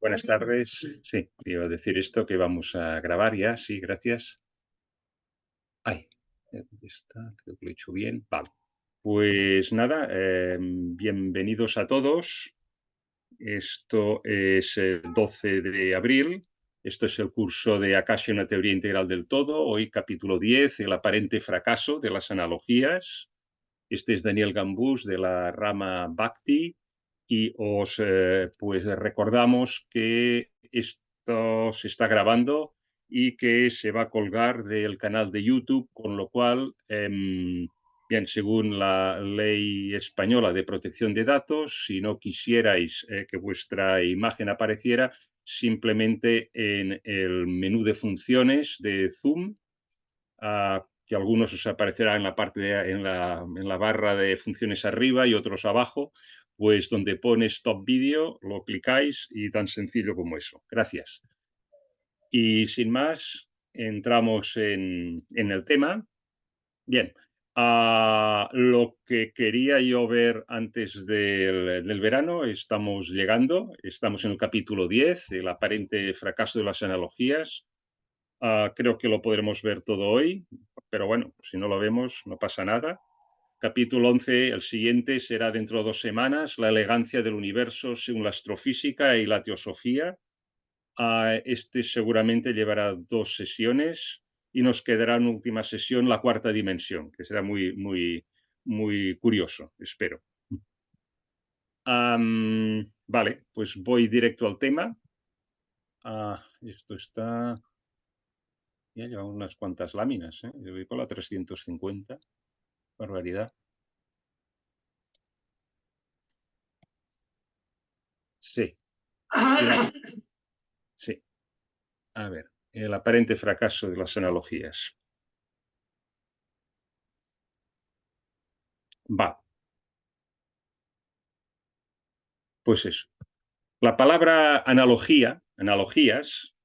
Buenas tardes. Sí, iba a decir esto que vamos a grabar ya. Sí, gracias. Ay, ¿dónde está? Creo que lo he hecho bien. Vale. Pues nada, bienvenidos a todos. Esto es el 12 de abril. Esto es el curso de Akasha, una teoría integral del todo. Hoy capítulo 10, el aparente fracaso de las analogías. Este es Daniel Gambús de la rama Bhakti y os pues recordamos que esto se está grabando y que se va a colgar del canal de YouTube, con lo cual, bien, según la ley española de protección de datos, si no quisierais que vuestra imagen apareciera, simplemente en el menú de funciones de Zoom, que algunos os aparecerá en la parte en la barra de funciones arriba y otros abajo, pues donde pone Stop Video, lo clicáis y tan sencillo como eso. Gracias. Y sin más, entramos en el tema. Bien, lo que quería yo ver antes del verano, estamos llegando, estamos en el capítulo 10, el aparente fracaso de las analogías. Creo que lo podremos ver todo hoy, pero bueno, si no lo vemos, no pasa nada. Capítulo 11, el siguiente será dentro de 2 semanas, la elegancia del universo según la astrofísica y la teosofía. Este seguramente llevará 2 sesiones y nos quedará en última sesión la cuarta dimensión, que será muy curioso, espero. Vale, pues voy directo al tema. Esto está... Ya lleva unas cuantas láminas, ¿eh? Yo voy por la 350. Barbaridad. Sí. Sí. A ver, el aparente fracaso de las analogías. Va, pues eso. La palabra analogía, analogías,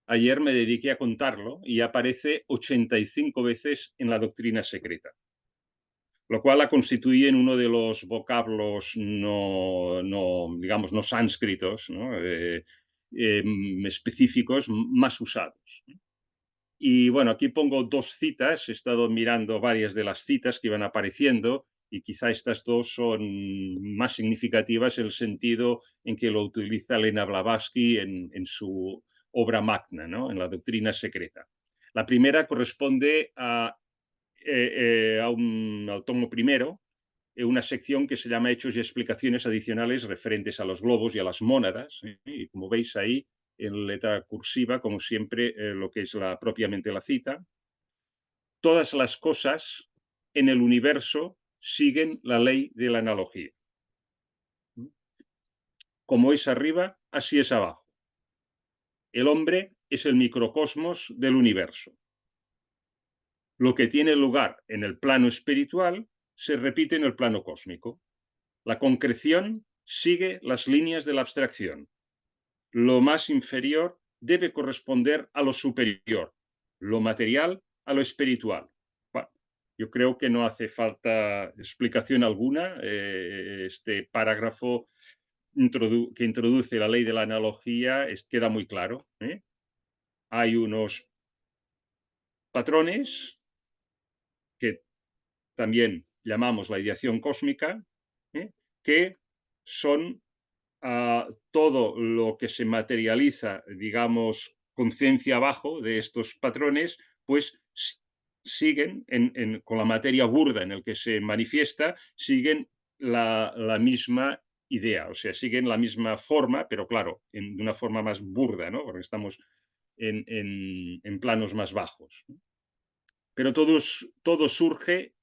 ayer me dediqué a contarlo y aparece 85 veces en la doctrina secreta, lo cual la constituye en uno de los vocablos digamos, no sánscritos, ¿no? Específicos más usados. Y bueno, aquí pongo 2 citas, he estado mirando varias de las citas que iban apareciendo y quizá estas 2 son más significativas en el sentido en que lo utiliza Elena Blavatsky en su obra magna, ¿no? En la doctrina secreta. La primera corresponde al tomo primero, una sección que se llama Hechos y explicaciones adicionales referentes a los globos y a las mónadas. Y como veis ahí, en letra cursiva, como siempre, lo que es propiamente la cita. Todas las cosas en el universo siguen la ley de la analogía. Como es arriba, así es abajo. El hombre es el microcosmos del universo. Lo que tiene lugar en el plano espiritual se repite en el plano cósmico. La concreción sigue las líneas de la abstracción. Lo más inferior debe corresponder a lo superior, lo material a lo espiritual. Bueno, yo creo que no hace falta explicación alguna. Este párrafo que introduce la ley de la analogía queda muy claro. Hay unos patrones que también llamamos la ideación cósmica, que son todo lo que se materializa, digamos, conciencia abajo de estos patrones, pues siguen con la materia burda en el que se manifiesta, siguen la misma idea, o sea, siguen la misma forma, pero claro, de una forma más burda, ¿no? Porque estamos en planos más bajos. Pero todo surge,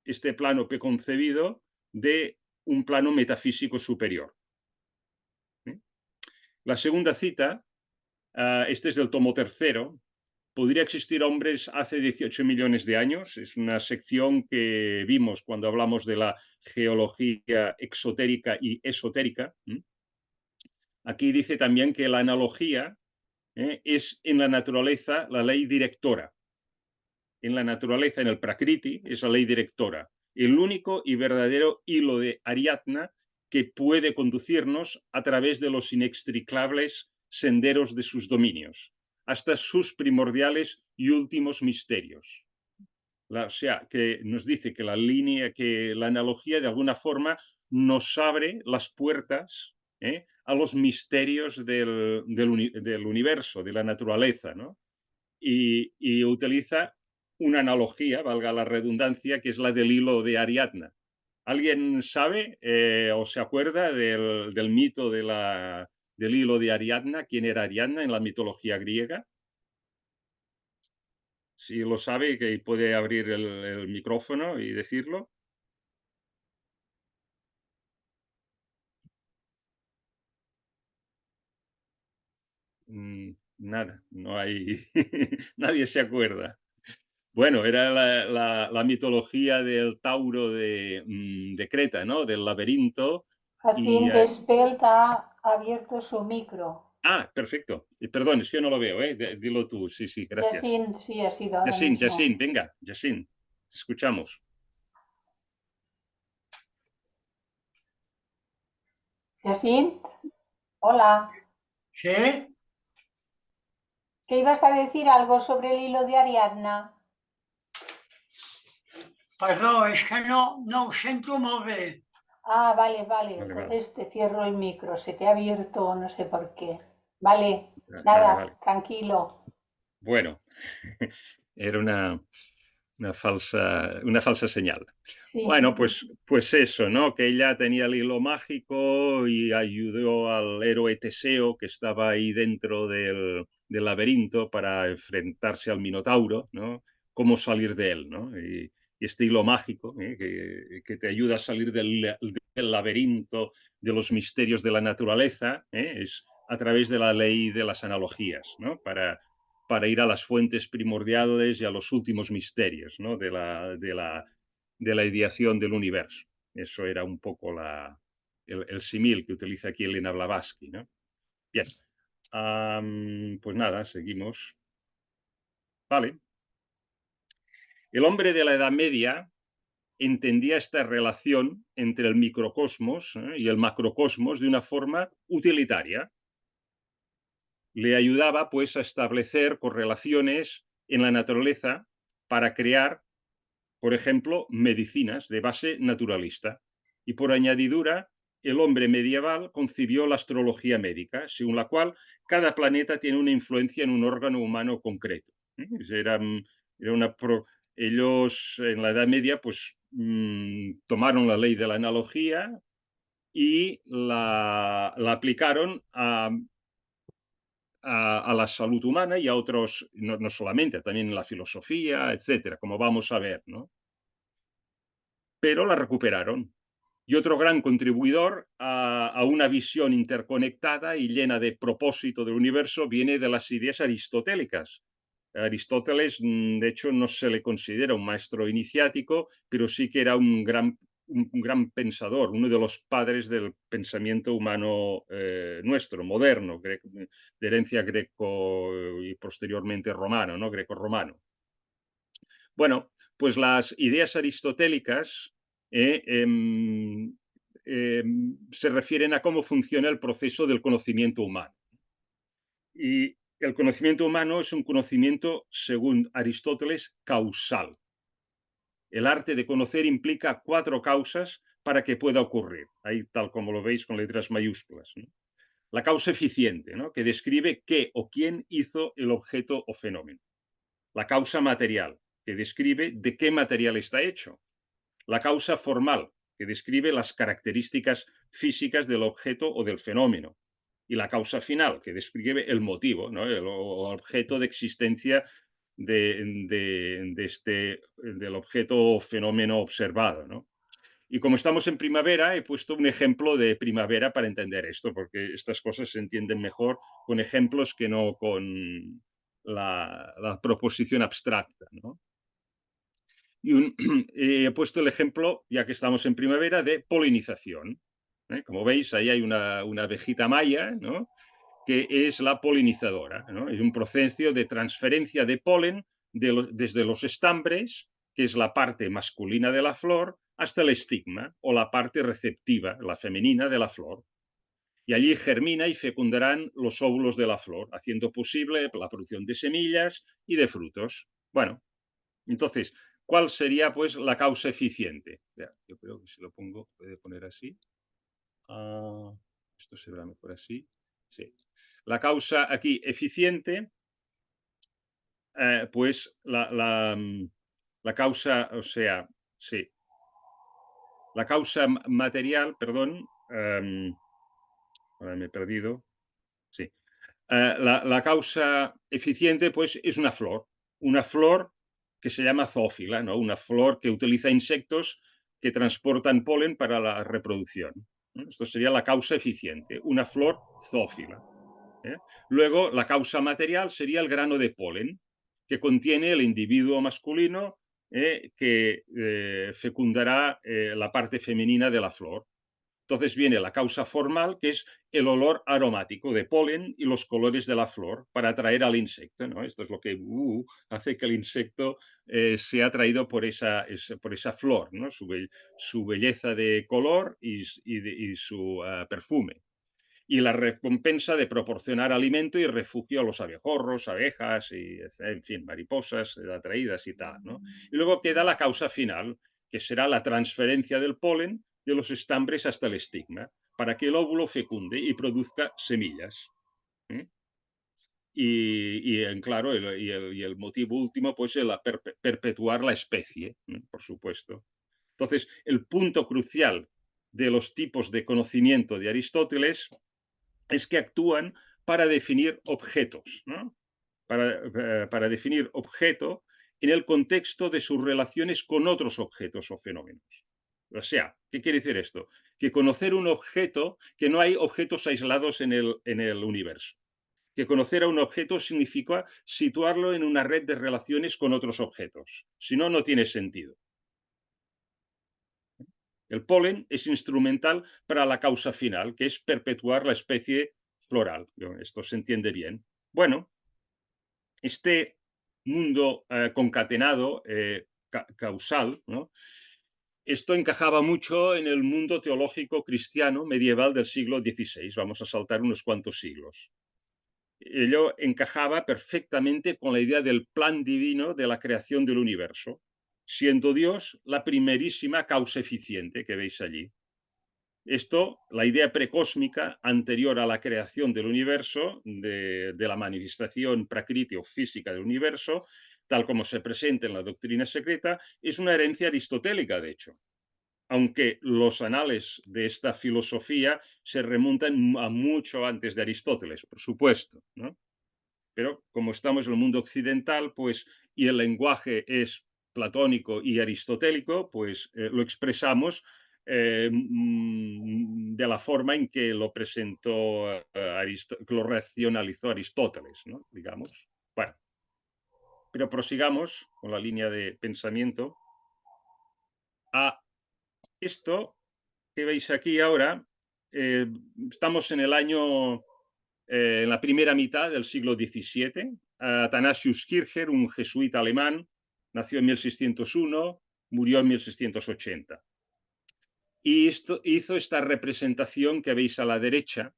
este plano preconcebido, de un plano metafísico superior. La segunda cita, este es del tomo tercero. ¿Podría existir hombres hace 18 millones de años? Es una sección que vimos cuando hablamos de la geología exotérica y esotérica. Aquí dice también que la analogía es en la naturaleza la ley directora. En la naturaleza, en el Prakriti, es la ley directora. El único y verdadero hilo de Ariadna que puede conducirnos a través de los inextricables senderos de sus dominios, hasta sus primordiales y últimos misterios. O sea, que nos dice que la analogía de alguna forma nos abre las puertas a los misterios del universo, de la naturaleza, ¿no? Y utiliza una analogía, valga la redundancia, que es la del hilo de Ariadna. ¿Alguien sabe o se acuerda del mito del hilo de Ariadna? ¿Quién era Ariadna en la mitología griega? Si lo sabe, que puede abrir el micrófono y decirlo. Nada, no hay, nadie se acuerda. Bueno, era la mitología del Tauro de Creta, ¿no? Del laberinto. Y, Jacinto Espelt ha abierto su micro. perfecto. Y perdón, es que yo no lo veo, ¿eh? Dilo tú, sí, sí, gracias. Jacint, sí, ha sido ahora Yassin, mismo. Yassin, venga, Yassin, te escuchamos. Jacint, hola. Sí, ¿Qué ibas a decir algo sobre el hilo de Ariadna? perdó, és que no ho sento molt bé. Ah, vale, vale. Vale, vale, Entonces te cierro el micro. Se te ha abierto, no sé por qué. Vale, vale, nada, vale. tranquilo. Bueno, era una falsa señal. Sí, Bueno, pues eso, ¿no? Que ella tenía el hilo mágico y ayudó al héroe Teseo, que estaba ahí dentro del laberinto, para enfrentarse al Minotauro, ¿no? Cómo salir de él, ¿no? Y este hilo mágico, que te ayuda a salir del laberinto de los misterios de la naturaleza, es a través de la ley de las analogías, ¿no? Para ir a las fuentes primordiales y a los últimos misterios, ¿no? de la ideación del universo. Eso era un poco el símil que utiliza aquí Elena Blavatsky, ¿no? Bien. Pues nada, seguimos. Vale. El hombre de la Edad Media entendía esta relación entre el microcosmos y el macrocosmos de una forma utilitaria. Le ayudaba, pues, a establecer correlaciones en la naturaleza para crear, por ejemplo, medicinas de base naturalista. Y por añadidura, el hombre medieval concibió la astrología médica, según la cual cada planeta tiene una influencia en un órgano humano concreto. Era, era una ellos en la Edad Media pues tomaron la ley de la analogía y la aplicaron a la salud humana y a otros, no solamente, también en la filosofía, etcétera, como vamos a ver, ¿no? Pero la recuperaron. Y otro gran contribuidor a una visión interconectada y llena de propósito del universo viene de las ideas aristotélicas. Aristóteles, de hecho, no se le considera un maestro iniciático, pero sí que era un gran pensador, uno de los padres del pensamiento humano nuestro, moderno, de herencia greco y posteriormente romano, ¿no? Greco-romano. Bueno, pues las ideas aristotélicas se refieren a cómo funciona el proceso del conocimiento humano. Y el conocimiento humano es un conocimiento, según Aristóteles, causal. El arte de conocer implica 4 causas para que pueda ocurrir. Ahí, tal como lo veis con letras mayúsculas, ¿no? La causa eficiente, ¿no? Que describe qué o quién hizo el objeto o fenómeno. La causa material, que describe de qué material está hecho. La causa formal, que describe las características físicas del objeto o del fenómeno. Y la causa final, que describe el motivo, ¿no? El objeto de existencia del objeto o fenómeno observado, ¿no? Y como estamos en primavera, he puesto un ejemplo de primavera para entender esto, porque estas cosas se entienden mejor con ejemplos que no con la proposición abstracta, ¿no? Y he puesto el ejemplo, ya que estamos en primavera, de polinización. Como veis, ahí hay una abejita maya, ¿no? Que es la polinizadora, ¿no? Es un proceso de transferencia de polen desde los estambres, que es la parte masculina de la flor, hasta el estigma o la parte receptiva, la femenina de la flor. Y allí germina y fecundarán los óvulos de la flor, haciendo posible la producción de semillas y de frutos. Bueno, entonces, ¿cuál sería pues la causa eficiente? Ya, yo creo que si lo pongo, puede poner así. Esto se verá mejor así. Sí. La causa aquí eficiente, pues la causa, o sea, sí, la causa material, perdón, ahora me he perdido, sí. La causa eficiente, pues, es una flor que se llama zoófila, ¿no? Una flor que utiliza insectos que transportan polen para la reproducción, ¿no? Esto sería la causa eficiente, una flor zoófila, ¿eh? Luego, la causa material sería el grano de polen, que contiene el individuo masculino que fecundará la parte femenina de la flor. Entonces viene la causa formal, que es el olor aromático de polen y los colores de la flor para atraer al insecto, ¿no? Esto es lo que hace que el insecto sea atraído por esa flor, ¿no? Su belleza de color y su perfume. Y la recompensa de proporcionar alimento y refugio a los abejorros, abejas y, en fin, mariposas atraídas y tal, ¿no? Y luego queda la causa final, que será la transferencia del polen de los estambres hasta el estigma, para que el óvulo fecunde y produzca semillas. ¿Eh? Claro, el motivo último, pues, es perpetuar la especie, por supuesto. Entonces, el punto crucial de los tipos de conocimiento de Aristóteles es que actúan para definir objetos, ¿no? Para definir objeto en el contexto de sus relaciones con otros objetos o fenómenos. O sea, ¿qué quiere decir esto? Que conocer un objeto, que no hay objetos aislados en el universo. Que conocer a un objeto significa situarlo en una red de relaciones con otros objetos. Si no, no tiene sentido. El polen es instrumental para la causa final, que es perpetuar la especie floral. Esto se entiende bien. Bueno, este mundo concatenado, causal, ¿no? Esto encajaba mucho en el mundo teológico cristiano medieval del siglo XVI. Vamos a saltar unos cuantos siglos. Ello encajaba perfectamente con la idea del plan divino de la creación del universo, siendo Dios la primerísima causa eficiente que veis allí. Esto, la idea precósmica anterior a la creación del universo, de la manifestación prakriti o física del universo, tal como se presenta en la doctrina secreta, es una herencia aristotélica, de hecho, aunque los anales de esta filosofía se remontan a mucho antes de Aristóteles, por supuesto, ¿no? Pero como estamos en el mundo occidental, pues, y el lenguaje es platónico y aristotélico, pues lo expresamos de la forma en que lo presentó, que lo racionalizó Aristóteles, ¿no? Digamos. Bueno, pero prosigamos con la línea de pensamiento a esto que veis aquí ahora. Estamos en el año en la primera mitad del siglo XVII. Athanasius Kircher, un jesuita alemán, nació en 1601, murió en 1680. Y hizo esta representación que veis a la derecha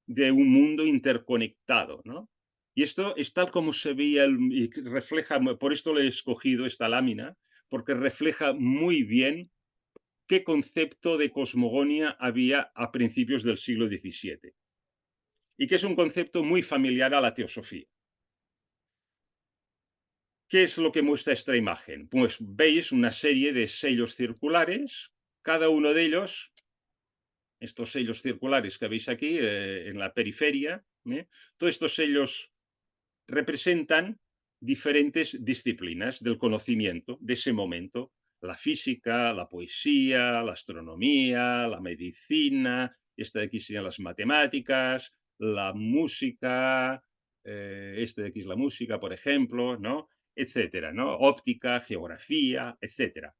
de un mundo interconectado, ¿no? Y esto es tal como se veía y refleja, por esto le he escogido esta lámina, porque refleja muy bien qué concepto de cosmogonía había a principios del siglo XVII. Y que es un concepto muy familiar a la teosofía. ¿Qué es lo que muestra esta imagen? Pues veis una serie de sellos circulares, cada uno de ellos, estos sellos circulares que veis aquí en la periferia, todos estos sellos representan diferentes disciplinas del conocimiento de ese momento: la física, la poesía, la astronomía, la medicina, esta de aquí serían las matemáticas, la música, este de aquí es la música, por ejemplo, ¿no? Etcétera, ¿no? Óptica, geografía, etcétera.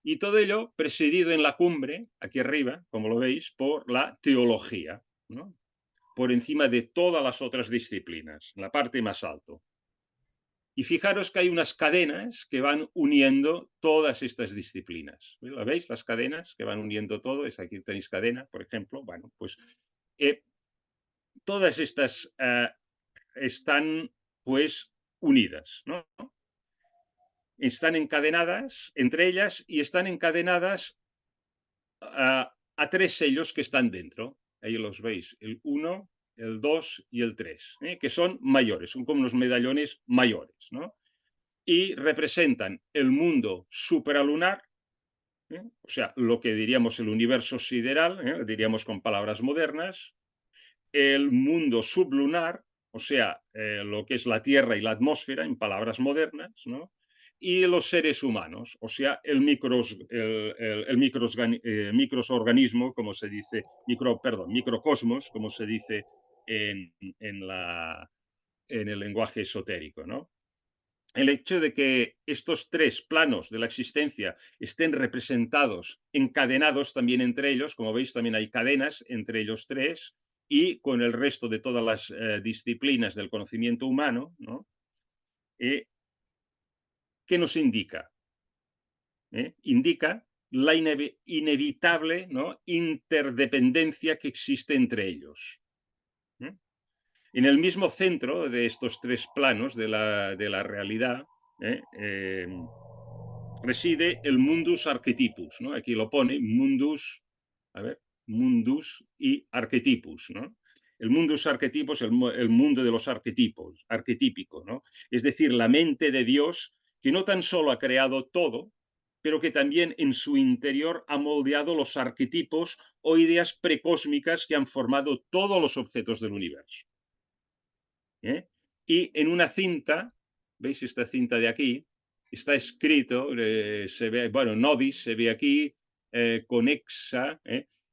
Y todo ello presidido en la cumbre, aquí arriba, como lo veis, por la teología, ¿no? Por encima de todas las otras disciplinas, en la parte más alto. Y fijaros que hay unas cadenas que van uniendo todas estas disciplinas. ¿Lo veis? Las cadenas que van uniendo todo. Aquí tenéis cadena, por ejemplo. Bueno, pues todas estas están pues unidas, ¿no? Están encadenadas entre ellas y están encadenadas a tres sellos que están dentro. Ahí los veis, el 1, el 2 y el 3, que son mayores, son como unos medallones mayores, ¿no? Y representan el mundo supralunar, o sea, lo que diríamos el universo sideral, diríamos con palabras modernas, el mundo sublunar, o sea, lo que es la Tierra y la atmósfera, en palabras modernas, ¿no? Y los seres humanos, o sea, el microorganismo, como se dice, microcosmos, como se dice en, en el lenguaje esotérico, ¿no? El hecho de que estos tres planos de la existencia estén representados, encadenados también entre ellos, como veis también hay cadenas entre ellos tres, y con el resto de todas las disciplinas del conocimiento humano, ¿no? ¿Qué nos indica? Indica la inevitable, ¿no?, interdependencia que existe entre ellos. En el mismo centro de estos tres planos de la realidad reside el mundus archetypus, ¿no? Aquí lo pone, mundus, a ver, mundus y archetypus, ¿no? El mundus archetypus, el mundo de los arquetipos, arquetípico, ¿no? Es decir, la mente de Dios que no tan solo ha creado todo, pero que también en su interior ha moldeado los arquetipos o ideas precósmicas que han formado todos los objetos del universo. Y en una cinta, ¿veis esta cinta de aquí? Está escrito, se ve, bueno, nodis se ve aquí, conexa.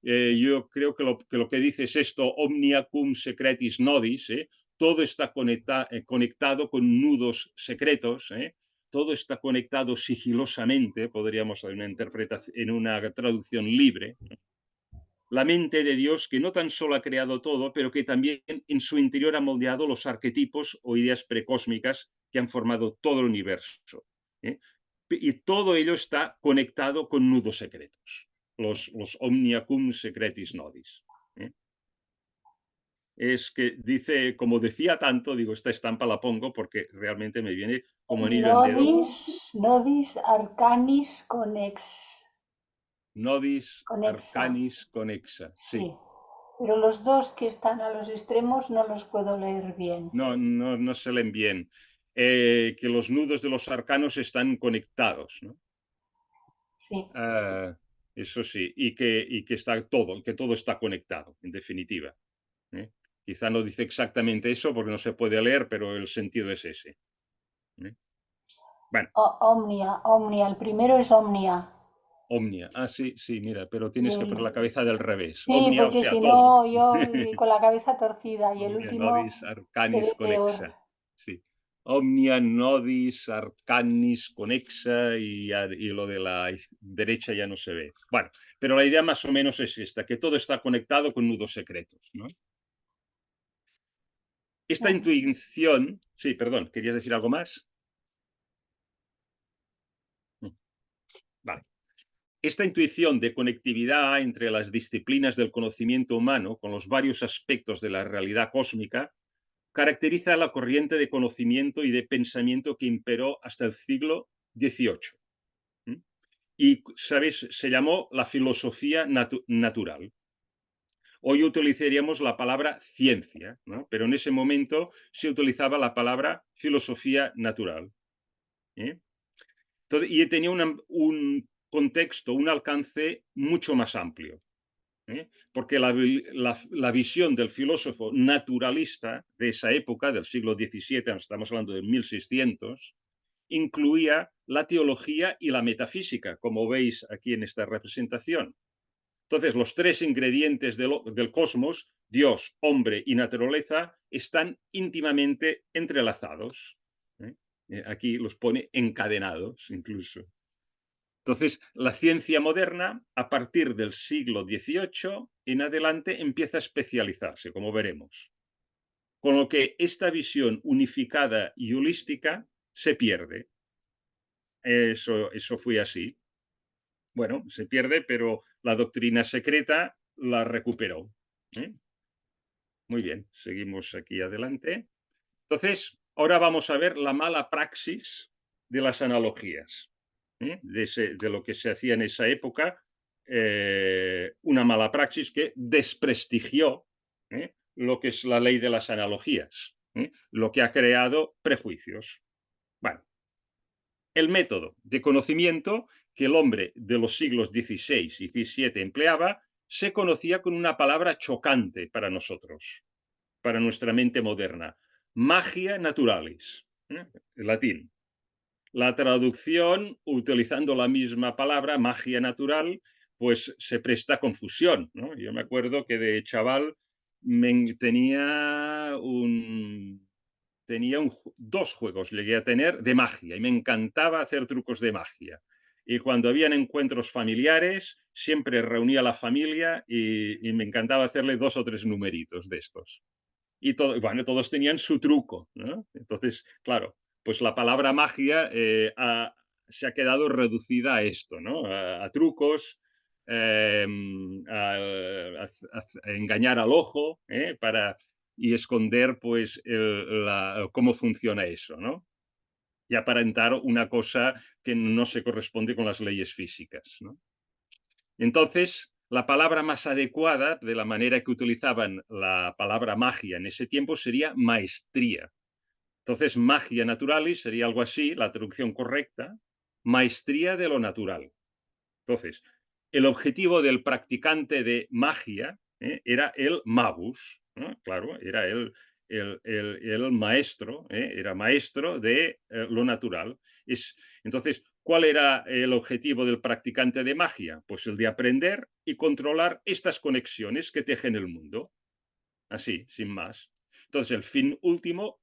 Yo creo que lo que dice es esto, omnia cum secretis nodis. Todo está conectado con nudos secretos. Todo está conectado sigilosamente, podríamos hacer una interpretación, en una traducción libre. La mente de Dios que no tan solo ha creado todo, pero que también en su interior ha moldeado los arquetipos o ideas precósmicas que han formado todo el universo. Y todo ello está conectado con nudos secretos, los omnia cum secretis nodis. Es que dice, como decía tanto, digo, esta estampa la pongo porque realmente me viene como anillo al dedo. Nodis arcanis conex. Nodis Conexa. arcanis conexa. Sí. Pero los dos que están a los extremos no los puedo leer bien. No se leen bien. Que los nudos de los arcanos están conectados, ¿no? Sí. Eso sí, y que todo está conectado, en definitiva. Quizá no dice exactamente eso porque no se puede leer, pero el sentido es ese. Bueno. Omnia, el primero es omnia. Omnia, sí, mira, pero tienes que poner la cabeza del revés. Sí, omnia, porque o sea, si todo. no, yo con la cabeza torcida y el Omnia último nodis se arcanis ve conexa. peor. Sí. Omnia nodis arcanis conexa y lo de la derecha ya no se ve. Bueno, pero la idea más o menos es esta, que todo está conectado con nudos secretos, ¿no? Esta intuición... Sí, perdón, ¿querías decir algo más? Vale. Esta intuición de conectividad entre las disciplinas del conocimiento humano con los varios aspectos de la realidad cósmica caracteriza la corriente de conocimiento y de pensamiento que imperó hasta el siglo XVIII. Y, ¿sabes? Se llamó la filosofía natural. Hoy utilizaríamos la palabra ciencia, ¿no? Pero en ese momento se utilizaba la palabra filosofía natural. Entonces, y tenía un contexto, un alcance mucho más amplio. Porque la visión del filósofo naturalista de esa época, del siglo XVII, estamos hablando de 1600, incluía la teología y la metafísica, como veis aquí en esta representación. Entonces, los tres ingredientes del cosmos, Dios, hombre y naturaleza, están íntimamente entrelazados. Aquí los pone encadenados incluso. Entonces, la ciencia moderna, a partir del siglo XVIII en adelante, empieza a especializarse, como veremos. Con lo que esta visión unificada y holística se pierde. Eso fue así. Bueno, se pierde, pero la doctrina secreta la recuperó. ¿Eh? Muy bien, seguimos aquí adelante. Entonces, ahora vamos a ver la mala praxis de las analogías, de lo que se hacía en esa época, una mala praxis que desprestigió lo que es la ley de las analogías, lo que ha creado prejuicios. Bueno, el método de conocimiento que el hombre de los siglos XVI y XVII empleaba se conocía con una palabra chocante para nosotros, para nuestra mente moderna: magia naturalis, en latín. La traducción, utilizando la misma palabra, magia natural, pues se presta a confusión, ¿no? Yo me acuerdo que de chaval dos juegos llegué a tener de magia y me encantaba hacer trucos de magia. Y cuando habían encuentros familiares, siempre reunía a la familia y me encantaba hacerle 2 o 3 numeritos de estos. Y bueno, todos tenían su truco, ¿no? Entonces, claro, pues la palabra magia se ha quedado reducida a esto, ¿no? A trucos, a engañar al ojo, y esconder pues cómo funciona eso, ¿no? Y aparentar una cosa que no se corresponde con las leyes físicas, ¿no? Entonces, la palabra más adecuada, de la manera que utilizaban la palabra magia en ese tiempo, sería maestría. Entonces, magia naturalis sería algo así, la traducción correcta, maestría de lo natural. Entonces, el objetivo del practicante de magia era el magus, ¿no? Claro, era el maestro, era maestro de lo natural. Entonces, ¿cuál era el objetivo del practicante de magia? Pues el de aprender y controlar estas conexiones que tejen el mundo. Así, sin más. Entonces, el fin último,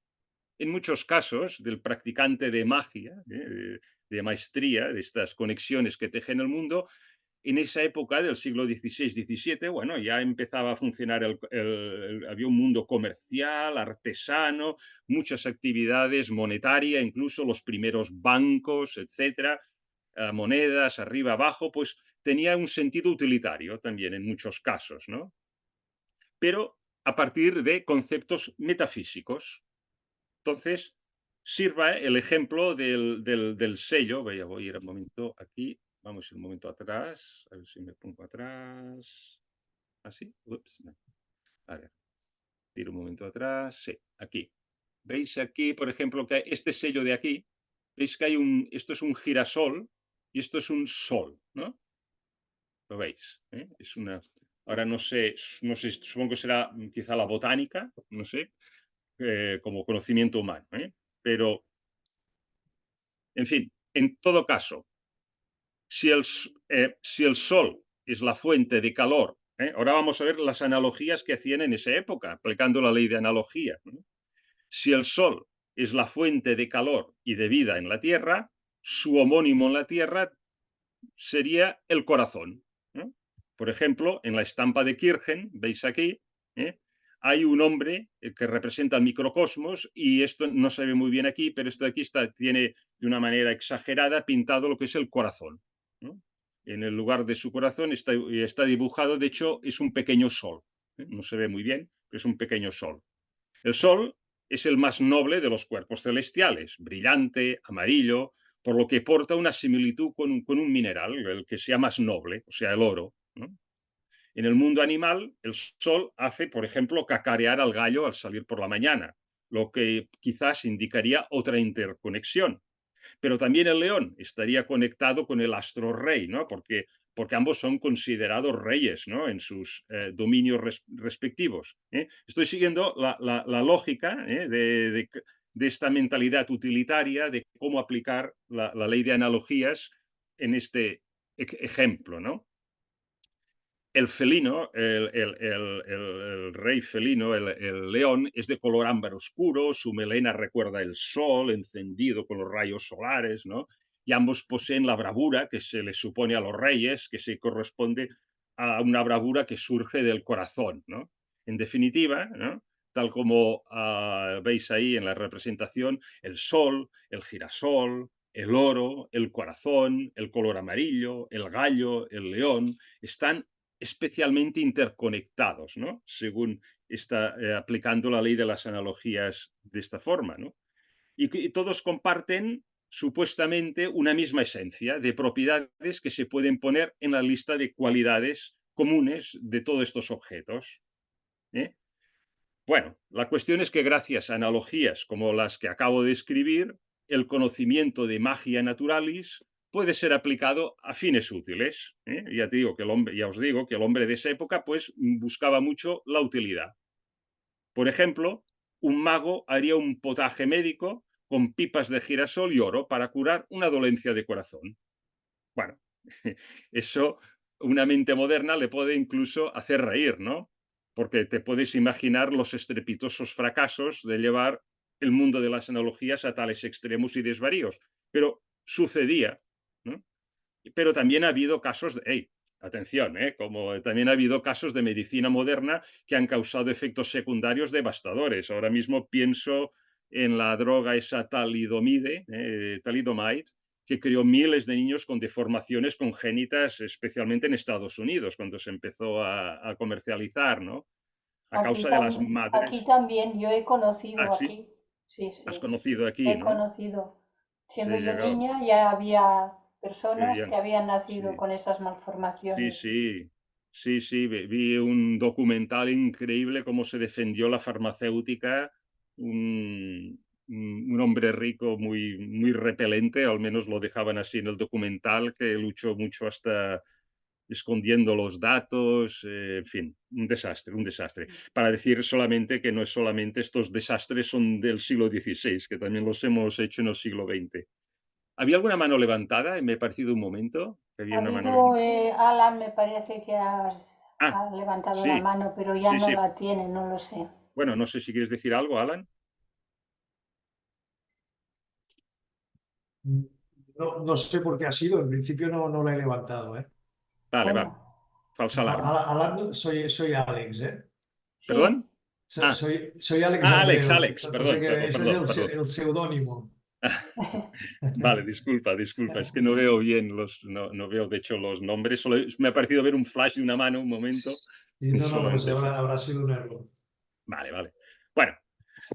en muchos casos, del practicante de magia, de maestría, de estas conexiones que tejen el mundo, en esa época del siglo XVI-XVII, bueno, ya empezaba a funcionar, había un mundo comercial, artesano, muchas actividades monetarias, incluso los primeros bancos, etcétera, monedas, arriba, abajo, pues tenía un sentido utilitario también en muchos casos, ¿no? Pero a partir de conceptos metafísicos. Entonces, sirva el ejemplo del sello. Voy a ir un momento aquí. Vamos a ir un momento atrás. A ver si me pongo atrás. ¿Así? Ups, no. A ver. Tiro un momento atrás. Sí, aquí. ¿Veis aquí, por ejemplo, que este sello de aquí? ¿Veis que hay esto es un girasol y esto es un sol, ¿no? ¿Lo veis? Es una... Ahora no sé, supongo que será quizá la botánica, no sé, como conocimiento humano, pero en fin, en todo caso, si el sol es la fuente de calor, ahora vamos a ver las analogías que hacían en esa época, aplicando la ley de analogía. Si el sol es la fuente de calor y de vida en la Tierra, su homónimo en la Tierra sería el corazón. Por ejemplo, en la estampa de Kirchen, veis aquí, hay un hombre que representa el microcosmos, y esto no se ve muy bien aquí, pero esto de aquí tiene de una manera exagerada pintado lo que es el corazón, ¿no? En el lugar de su corazón está dibujado, de hecho, es un pequeño sol. No se ve muy bien, pero es un pequeño sol. El sol es el más noble de los cuerpos celestiales, brillante, amarillo, por lo que porta una similitud con un mineral, el que sea más noble, o sea, el oro, ¿no? En el mundo animal, el sol hace, por ejemplo, cacarear al gallo al salir por la mañana, lo que quizás indicaría otra interconexión. Pero también el león estaría conectado con el astro rey, ¿no? Porque ambos son considerados reyes, ¿no? En sus dominios respectivos. Estoy siguiendo la lógica de esta mentalidad utilitaria de cómo aplicar la ley de analogías en este ejemplo, ¿no? El felino, el rey felino, el león, es de color ámbar oscuro, su melena recuerda el sol encendido con los rayos solares, ¿no? Y ambos poseen la bravura que se les supone a los reyes, que se corresponde a una bravura que surge del corazón, ¿no? En definitiva, ¿no? tal como veis ahí en la representación, el sol, el girasol, el oro, el corazón, el color amarillo, el gallo, el león, están especialmente interconectados, ¿no? Según está aplicando la ley de las analogías de esta forma, ¿no? Y todos comparten supuestamente una misma esencia de propiedades que se pueden poner en la lista de cualidades comunes de todos estos objetos, ¿eh? Bueno, la cuestión es que gracias a analogías como las que acabo de escribir, el conocimiento de magia naturalis puede ser aplicado a fines útiles, ¿eh? Ya te digo que ya os digo que el hombre de esa época pues buscaba mucho la utilidad. Por ejemplo, un mago haría un potaje médico con pipas de girasol y oro para curar una dolencia de corazón. Bueno, eso una mente moderna le puede incluso hacer reír, ¿no? Porque te puedes imaginar los estrepitosos fracasos de llevar el mundo de las analogías a tales extremos y desvaríos. Pero sucedía, ¿no? Pero también ha habido casos de, hey, atención, como también ha habido casos de medicina moderna que han causado efectos secundarios devastadores. Ahora mismo pienso en la droga esa talidomide, que creó miles de niños con deformaciones congénitas, especialmente en Estados Unidos, cuando se empezó a comercializar, ¿no? A Aquí, causa de las aquí madres. también, yo he Ah, conocido sí, aquí, sí, has sí, conocido aquí, he ¿no? conocido. Se Siendo yo llegó, niña ya había que personas que bien, habían nacido sí. con esas Sí, malformaciones. sí, sí, sí, vi un documental increíble cómo se defendió la farmacéutica, un hombre rico muy repelente, al menos lo dejaban así en el documental, que luchó mucho hasta escondiendo los datos, en fin, un desastre, un desastre. Sí. Para decir solamente que no es solamente estos desastres son del siglo XVI, que también los hemos hecho en el siglo XX. ¿Había alguna mano levantada? Me ha parecido un momento que Ha había una mano habido, levantada. Alan, me parece que Ah, ha levantado la sí, mano, pero ya sí, no sí. la tiene, no lo sé. Bueno, no sé si quieres decir algo, Alan. No, no sé por qué ha sido, en principio no la he levantado, ¿eh? Vale, vale. Bueno, Falsa alarma. Soy Alex, ¿eh? ¿Perdón? sí, Ah, Soy Alex Alex, Andreu. Alex. Lo que pasa es Perdón, que ese es perdón, perdón. el seudónimo. Vale, disculpa, disculpa. Es que no veo bien no veo de hecho los nombres. Solo me ha parecido ver un flash de una mano un momento. Y no, pues Solamente eso. habrá sido un error. Vale, vale.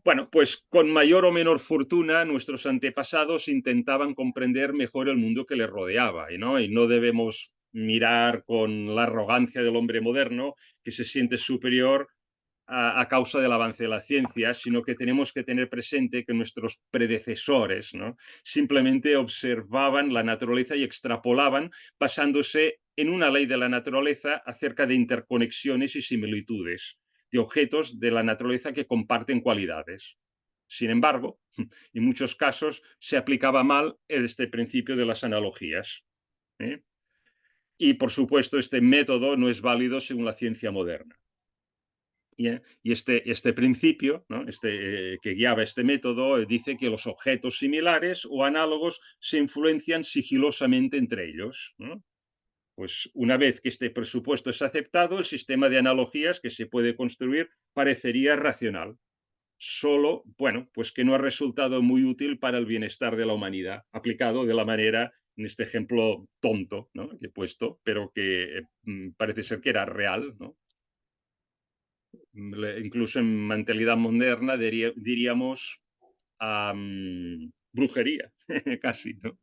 Bueno, pues con mayor o menor fortuna, nuestros antepasados intentaban comprender mejor el mundo que les rodeaba, ¿no? Y no debemos mirar con la arrogancia del hombre moderno que se siente superior a causa del avance de la ciencia, sino que tenemos que tener presente que nuestros predecesores, ¿no? Simplemente observaban la naturaleza y extrapolaban basándose en una ley de la naturaleza acerca de interconexiones y similitudes de objetos de la naturaleza que comparten cualidades. Sin embargo, en muchos casos se aplicaba mal este principio de las analogías, ¿eh? Y, por supuesto, este método no es válido según la ciencia moderna. Y este principio, ¿no? Que guiaba este método, dice que los objetos similares o análogos se influencian sigilosamente entre ellos, ¿no? Pues una vez que este presupuesto es aceptado, el sistema de analogías que se puede construir parecería racional. Solo, bueno, pues que no ha resultado muy útil para el bienestar de la humanidad, aplicado de la manera, en este ejemplo tonto, ¿no? Que he puesto, pero que parece ser que era real, ¿no? Incluso en mentalidad moderna diríamos brujería, casi, ¿no?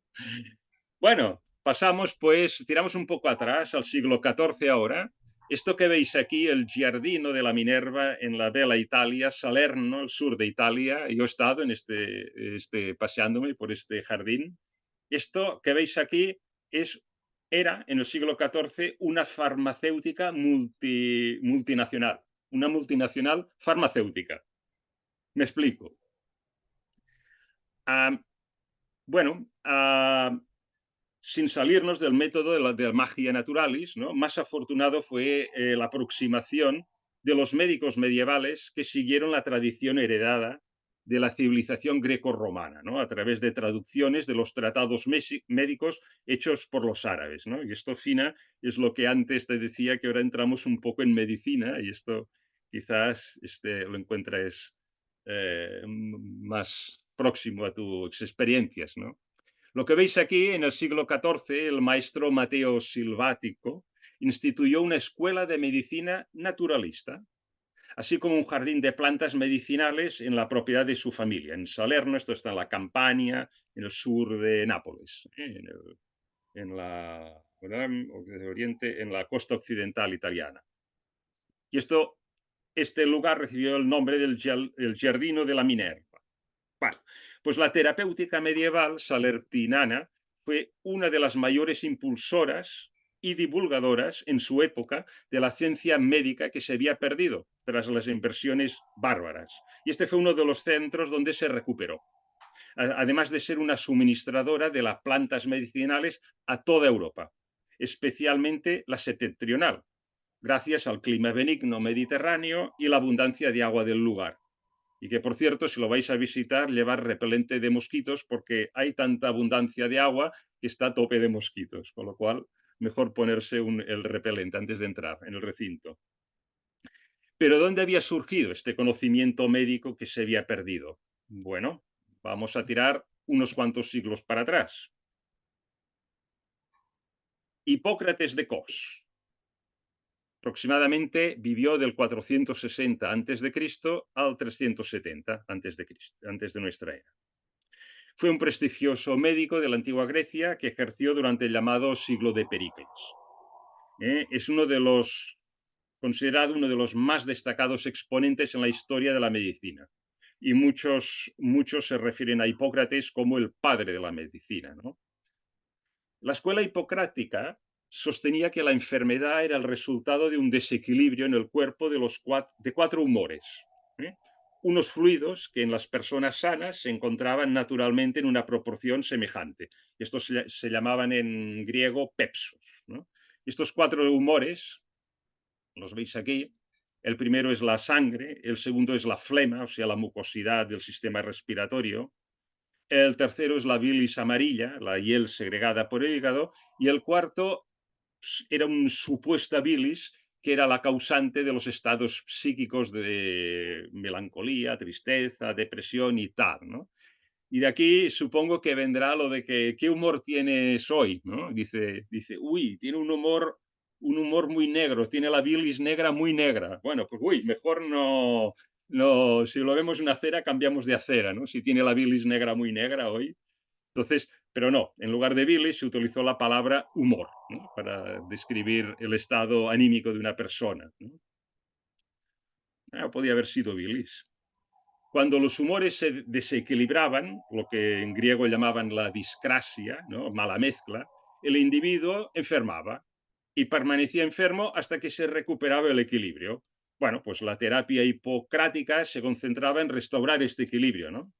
Bueno, pasamos pues, tiramos un poco atrás al siglo XIV ahora. Esto que veis aquí, el Giardino de la Minerva en la Bella Italia, Salerno, el sur de Italia. Yo he estado en paseándome por este jardín. Esto que veis aquí era en el siglo XIV una farmacéutica multinacional, una multinacional farmacéutica. Me explico. Ah, bueno, sin salirnos del método de la magia naturalis, ¿no? Más afortunado fue la aproximación de los médicos medievales que siguieron la tradición heredada de la civilización greco-romana, ¿no? A través de traducciones de los tratados médicos hechos por los árabes, ¿no? Y esto, Fina, es lo que antes te decía, que ahora entramos un poco en medicina, y esto quizás lo encuentres más próximo a tus experiencias, ¿no? Lo que veis aquí, en el siglo XIV, el maestro Mateo Silvático instituyó una escuela de medicina naturalista, así como un jardín de plantas medicinales en la propiedad de su familia, en Salerno. Esto está en la Campania, en el sur de Nápoles, en la Oriente, en la costa occidental italiana. Y este lugar recibió el nombre del Giardino de la Minerva. Bueno, pues la terapéutica medieval salertinana fue una de las mayores impulsoras y divulgadoras en su época de la ciencia médica que se había perdido tras las inversiones bárbaras. Y este fue uno de los centros donde se recuperó, además de ser una suministradora de las plantas medicinales a toda Europa, especialmente la septentrional, gracias al clima benigno mediterráneo y la abundancia de agua del lugar. Y que, por cierto, si lo vais a visitar, llevar repelente de mosquitos, porque hay tanta abundancia de agua que está a tope de mosquitos, con lo cual mejor ponerse el repelente antes de entrar en el recinto. Pero ¿dónde había surgido este conocimiento médico que se había perdido? Bueno, vamos a tirar unos cuantos siglos para atrás. Hipócrates de Cos aproximadamente vivió del 460 a.C. al 370 antes de nuestra era. Fue un prestigioso médico de la antigua Grecia que ejerció durante el llamado siglo de Pericles. Es considerado uno de los más destacados exponentes en la historia de la medicina. Y muchos se refieren a Hipócrates como el padre de la medicina, ¿no? La escuela hipocrática sostenía que la enfermedad era el resultado de un desequilibrio en el cuerpo de cuatro humores. Unos fluidos que en las personas sanas se encontraban naturalmente en una proporción semejante. Estos se llamaban en griego pepsos, ¿no? Estos cuatro humores, los veis aquí. El primero es la sangre, el segundo es la flema, o sea, la mucosidad del sistema respiratorio. El tercero es la bilis amarilla, la hiel segregada por el hígado. Y el cuarto era una supuesta bilis que era la causante de los estados psíquicos de melancolía, tristeza, depresión y tal, ¿no? Y de aquí supongo que vendrá lo de que ¿qué humor tienes hoy? ¿No? Dice, uy, tiene un humor muy negro, tiene la bilis negra muy negra. Bueno, pues uy, mejor no, si lo vemos en acera, cambiamos de acera, ¿no? Si tiene la bilis negra muy negra hoy. Entonces, pero no, en lugar de bilis se utilizó la palabra humor, ¿no? Para describir el estado anímico de una persona, ¿no? Podía haber sido bilis. Cuando los humores se desequilibraban, lo que en griego llamaban la discrasia, ¿no? Mala mezcla, el individuo enfermaba y permanecía enfermo hasta que se recuperaba el equilibrio. Bueno, pues la terapia hipocrática se concentraba en restaurar este equilibrio, ¿no?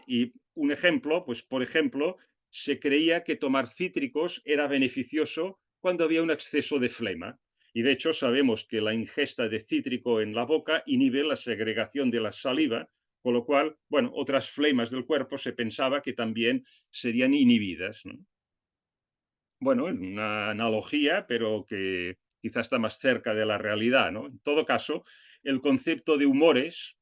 Y un ejemplo, pues por ejemplo, se creía que tomar cítricos era beneficioso cuando había un exceso de flema. Y de hecho sabemos que la ingesta de cítrico en la boca inhibe la segregación de la saliva, con lo cual, bueno, otras flemas del cuerpo se pensaba que también serían inhibidas, ¿no? Bueno, una analogía, pero que quizás está más cerca de la realidad, ¿no? En todo caso, el concepto de humores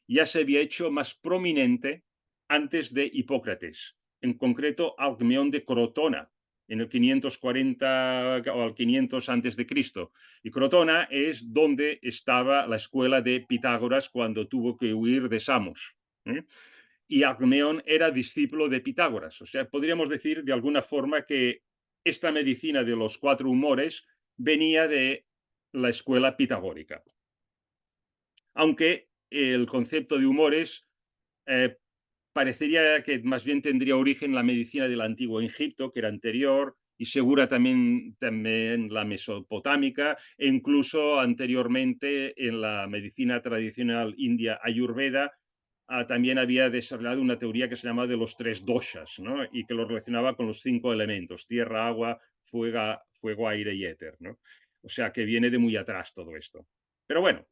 ya se había hecho más prominente antes de Hipócrates, en concreto Alcmeón de Crotona, en el 540 o al 500 antes de Cristo. Y Crotona es donde estaba la escuela de Pitágoras cuando tuvo que huir de Samos. Y Alcmeón era discípulo de Pitágoras. O sea, podríamos decir de alguna forma que esta medicina de los cuatro humores venía de la escuela pitagórica. Aunque el concepto de humores parecería que más bien tendría origen en la medicina del antiguo Egipto, que era anterior, y segura también la mesopotámica, e incluso anteriormente en la medicina tradicional india ayurveda, también había desarrollado una teoría que se llamaba de los tres doshas, ¿no? Y que lo relacionaba con los 5 elementos, tierra, agua, fuego, aire y éter, ¿no? O sea que viene de muy atrás todo esto. Pero bueno,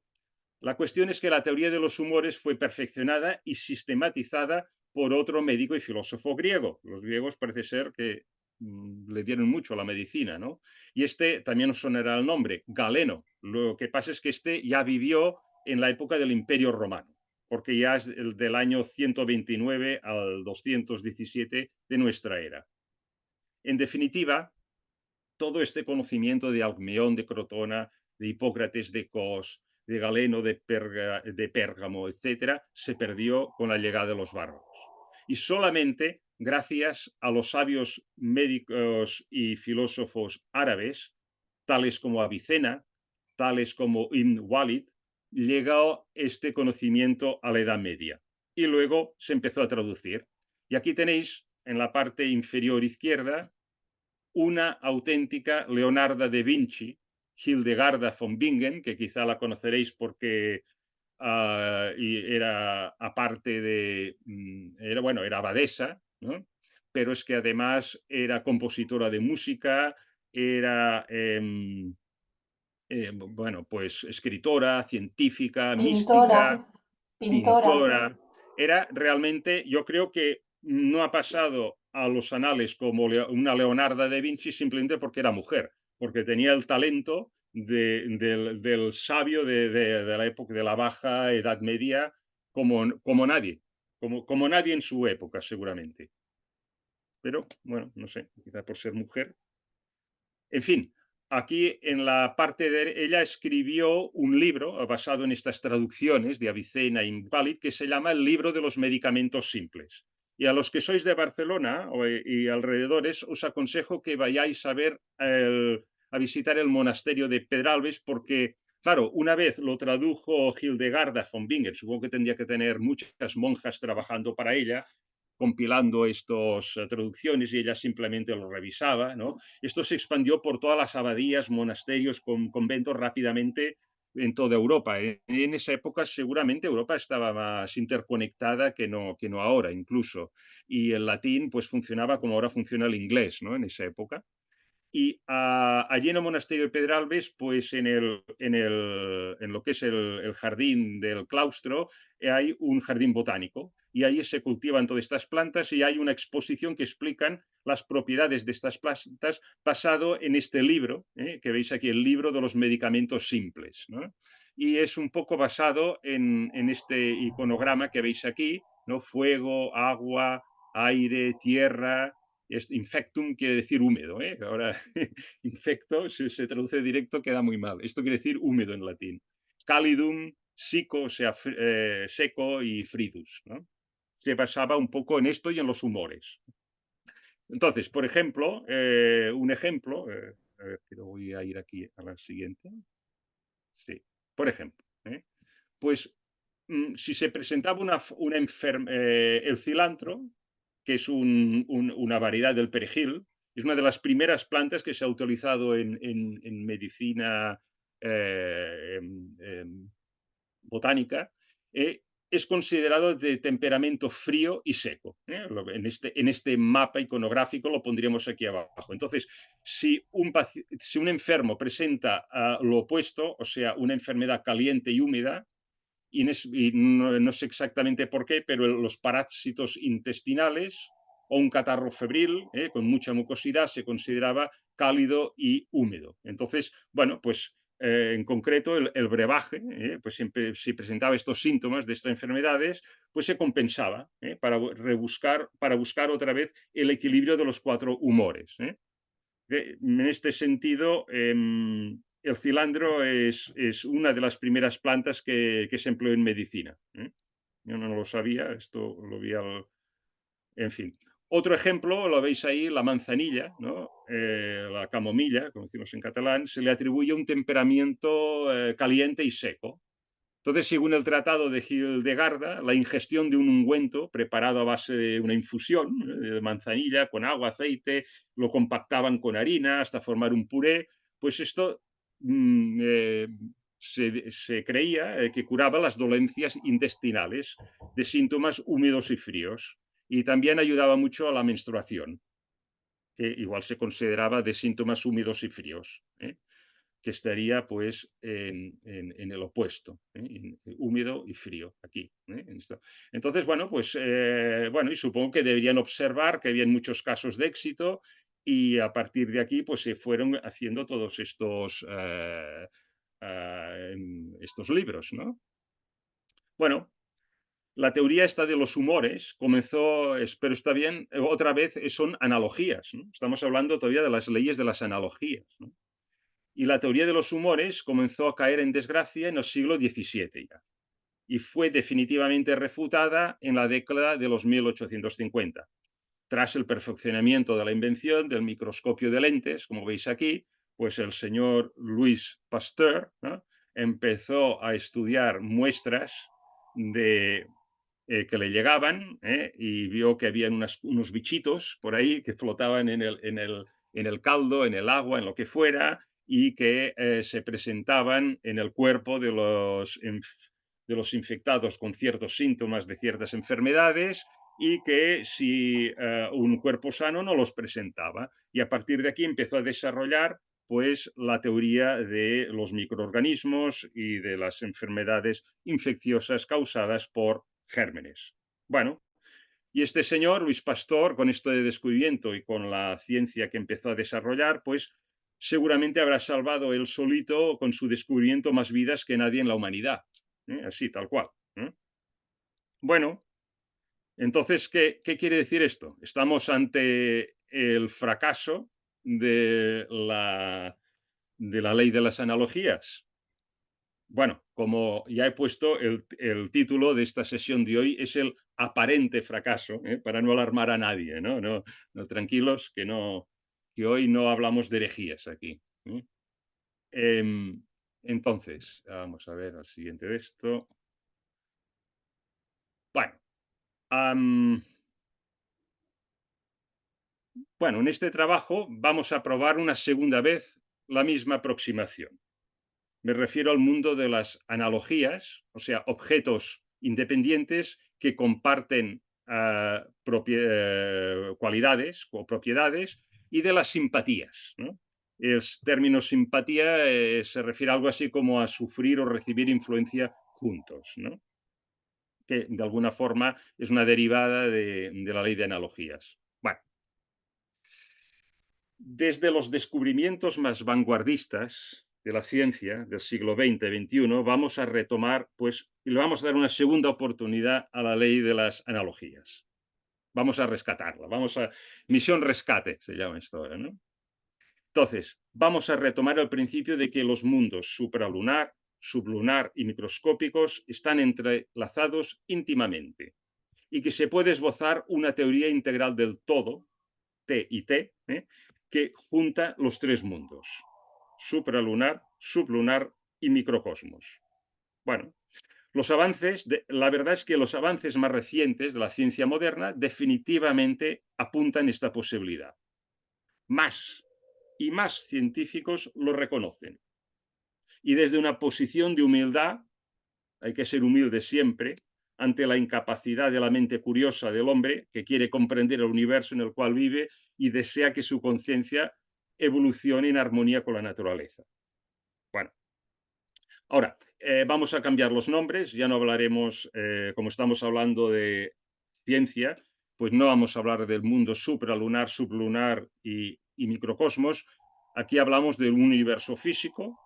la cuestión es que la teoría de los humores fue perfeccionada y sistematizada por otro médico y filósofo griego. Los griegos parece ser que le dieron mucho a la medicina, ¿no? Y este también os sonará el nombre, Galeno. Lo que pasa es que este ya vivió en la época del Imperio Romano, porque ya es del año 129 al 217 de nuestra era. En definitiva, todo este conocimiento de Alcmeón, de Crotona, de Hipócrates, de Cos, de Galeno, de Pérgamo, etcétera, se perdió con la llegada de los bárbaros. Y solamente gracias a los sabios médicos y filósofos árabes, tales como Avicena, tales como Ibn Walid, llegó este conocimiento a la Edad Media. Y luego se empezó a traducir. Y aquí tenéis, en la parte inferior izquierda, una auténtica Leonarda da Vinci, Hildegarda von Bingen, que quizá la conoceréis porque era aparte de, era abadesa, ¿no? Pero es que además era compositora de música, era, bueno, pues escritora, científica, mística, Pintora. pintora. Era realmente, yo creo que no ha pasado a los anales como una Leonarda da Vinci simplemente porque era mujer, porque tenía el talento del sabio de la época de la Baja Edad Media como nadie, como nadie en su época seguramente. Pero bueno, no sé, quizá por ser mujer. En fin, aquí en la parte de ella escribió un libro basado en estas traducciones de Avicena e Invalid que se llama El libro de los medicamentos simples. Y a los que sois de Barcelona y alrededores os aconsejo que vayáis a visitar el monasterio de Pedralbes porque, claro, una vez lo tradujo Hildegarda von Bingen, supongo que tendría que tener muchas monjas trabajando para ella, compilando estas traducciones y ella simplemente lo revisaba, ¿no? Esto se expandió por todas las abadías, monasterios, conventos rápidamente en toda Europa. En esa época seguramente Europa estaba más interconectada que no ahora incluso. Y el latín pues funcionaba como ahora funciona el inglés, ¿no? En esa época. Y allí en el monasterio de Pedralbes, pues en lo que es el jardín del claustro, hay un jardín botánico y ahí se cultivan todas estas plantas y hay una exposición que explican las propiedades de estas plantas basado en este libro, que veis aquí, el libro de los medicamentos simples, ¿no? Y es un poco basado en este iconograma que veis aquí, ¿no? Fuego, agua, aire, tierra. Infectum quiere decir húmedo, ¿eh? Ahora, infecto, si se traduce directo, queda muy mal. Esto quiere decir húmedo en latín. Calidum, sico, o sea, seco, y fridus, ¿no? Se basaba un poco en esto y en los humores. Entonces, por ejemplo, un ejemplo, a ver, pero voy a ir aquí a la siguiente. Sí, por ejemplo, pues si se presentaba el cilantro, que es una variedad del perejil, es una de las primeras plantas que se ha utilizado en medicina botánica, es considerado de temperamento frío y seco. En este mapa iconográfico lo pondríamos aquí abajo. Entonces, si un enfermo presenta lo opuesto, o sea, una enfermedad caliente y húmeda, y no sé exactamente por qué, pero los parásitos intestinales o un catarro febril con mucha mucosidad se consideraba cálido y húmedo. Entonces, bueno, pues en concreto el brebaje, pues siempre si presentaba estos síntomas de estas enfermedades, pues se compensaba para buscar otra vez el equilibrio de los cuatro humores. En este sentido, el cilantro es una de las primeras plantas que se empleó en medicina. Yo no lo sabía, esto lo vi en fin. Otro ejemplo, lo veis ahí, la manzanilla, ¿no? La camomilla, como decimos en catalán, se le atribuye un temperamento caliente y seco. Entonces, según el tratado de Hildegarda, la ingestión de un ungüento preparado a base de una infusión de manzanilla con agua, aceite, lo compactaban con harina hasta formar un puré, pues esto se creía que curaba las dolencias intestinales de síntomas húmedos y fríos y también ayudaba mucho a la menstruación, que igual se consideraba de síntomas húmedos y fríos, que estaría pues en el opuesto, húmedo y frío, aquí. Entonces, bueno, pues, bueno, y supongo que deberían observar que había muchos casos de éxito y a partir de aquí pues se fueron haciendo todos estos libros, ¿no? Bueno, la teoría esta de los humores comenzó, pero está bien, otra vez son analogías, ¿no? Estamos hablando todavía de las leyes de las analogías, ¿no? Y la teoría de los humores comenzó a caer en desgracia en el siglo XVII ya, y fue definitivamente refutada en la década de los 1850. Tras el perfeccionamiento de la invención del microscopio de lentes, como veis aquí, pues el señor Louis Pasteur, ¿no?, empezó a estudiar muestras que le llegaban, y vio que había unos bichitos por ahí que flotaban en el caldo, en el agua, en lo que fuera, y que se presentaban en el cuerpo de los infectados con ciertos síntomas de ciertas enfermedades, y que si un cuerpo sano no los presentaba. Y a partir de aquí empezó a desarrollar pues la teoría de los microorganismos y de las enfermedades infecciosas causadas por gérmenes. Bueno, y este señor, Luis Pasteur, con esto de descubrimiento y con la ciencia que empezó a desarrollar, pues seguramente habrá salvado él solito con su descubrimiento más vidas que nadie en la humanidad. Así, tal cual. Bueno, entonces, ¿qué quiere decir esto? Estamos ante el fracaso de la ley de las analogías. Bueno, como ya he puesto, el título de esta sesión de hoy es el aparente fracaso, para no alarmar a nadie, ¿no? No, tranquilos, que hoy no hablamos de herejías aquí. Em, entonces, vamos a ver al siguiente de esto. Bueno, en este trabajo vamos a probar una segunda vez la misma aproximación. Me refiero al mundo de las analogías, o sea, objetos independientes que comparten cualidades o propiedades, y de las simpatías, ¿no? El término simpatía se refiere a algo así como a sufrir o recibir influencia juntos, ¿no?, que de alguna forma es una derivada de la ley de analogías. Bueno, desde los descubrimientos más vanguardistas de la ciencia del siglo XX-XXI, vamos a retomar, pues, y le vamos a dar una segunda oportunidad a la ley de las analogías. Vamos a rescatarla, misión rescate se llama esto ahora, ¿no? Entonces, vamos a retomar el principio de que los mundos supralunar, sublunar y microscópicos están entrelazados íntimamente, y que se puede esbozar una teoría integral del todo, T y T, que junta los tres mundos: supralunar, sublunar y microcosmos. Bueno, la verdad es que los avances más recientes de la ciencia moderna definitivamente apuntan esta posibilidad. Más y más científicos lo reconocen. Y desde una posición de humildad, hay que ser humilde siempre, ante la incapacidad de la mente curiosa del hombre, que quiere comprender el universo en el cual vive y desea que su conciencia evolucione en armonía con la naturaleza. Bueno, ahora vamos a cambiar los nombres, ya no hablaremos, como estamos hablando de ciencia, pues no vamos a hablar del mundo supralunar, sublunar y microcosmos. Aquí hablamos del universo físico,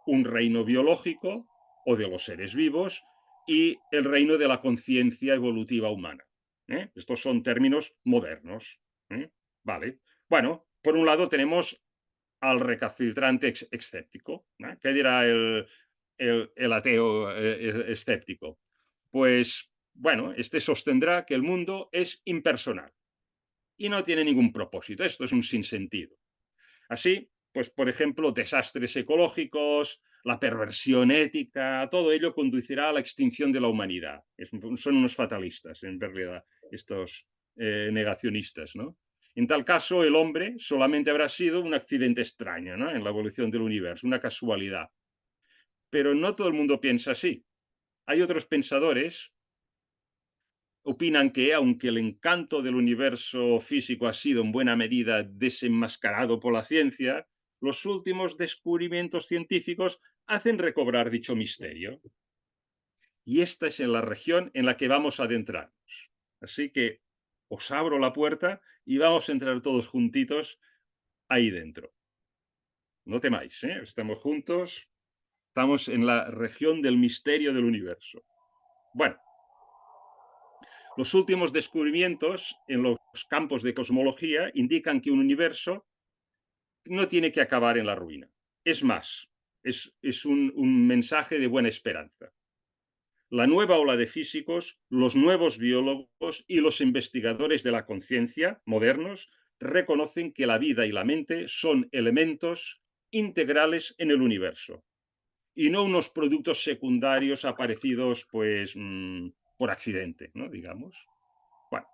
un reino biológico o de los seres vivos, y el reino de la conciencia evolutiva humana. Estos son términos modernos. Vale. Bueno, por un lado tenemos al recalcitrante escéptico. ¿Qué dirá el ateo escéptico? Pues, bueno, este sostendrá que el mundo es impersonal y no tiene ningún propósito. Esto es un sinsentido. Así, pues, por ejemplo, desastres ecológicos, la perversión ética, todo ello conducirá a la extinción de la humanidad. Son unos fatalistas, en realidad, estos negacionistas, ¿no? En tal caso, el hombre solamente habrá sido un accidente extraño, ¿no?, en la evolución del universo, una casualidad. Pero no todo el mundo piensa así. Hay otros pensadores opinan que, aunque el encanto del universo físico ha sido en buena medida desenmascarado por la ciencia, los últimos descubrimientos científicos hacen recobrar dicho misterio. Y esta es la región en la que vamos a adentrarnos. Así que os abro la puerta y vamos a entrar todos juntitos ahí dentro. No temáis, ¿eh? Estamos juntos, estamos en la región del misterio del universo. Bueno, los últimos descubrimientos en los campos de cosmología indican que un universo no tiene que acabar en la ruina. Es más, es un mensaje de buena esperanza. La nueva ola de físicos, los nuevos biólogos y los investigadores de la conciencia modernos reconocen que la vida y la mente son elementos integrales en el universo y no unos productos secundarios aparecidos pues por accidente, ¿no? Digamos. Bueno,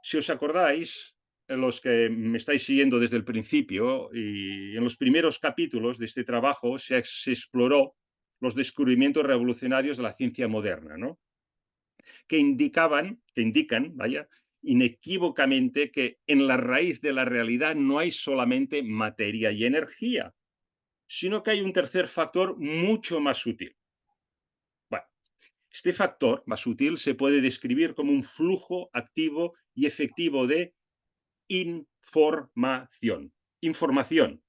si os acordáis, los que me estáis siguiendo desde el principio, y en los primeros capítulos de este trabajo se exploró los descubrimientos revolucionarios de la ciencia moderna, ¿no? que indican, vaya, inequívocamente que en la raíz de la realidad no hay solamente materia y energía, sino que hay un tercer factor mucho más sutil. Bueno, este factor más sutil se puede describir como un flujo activo y efectivo de información. Información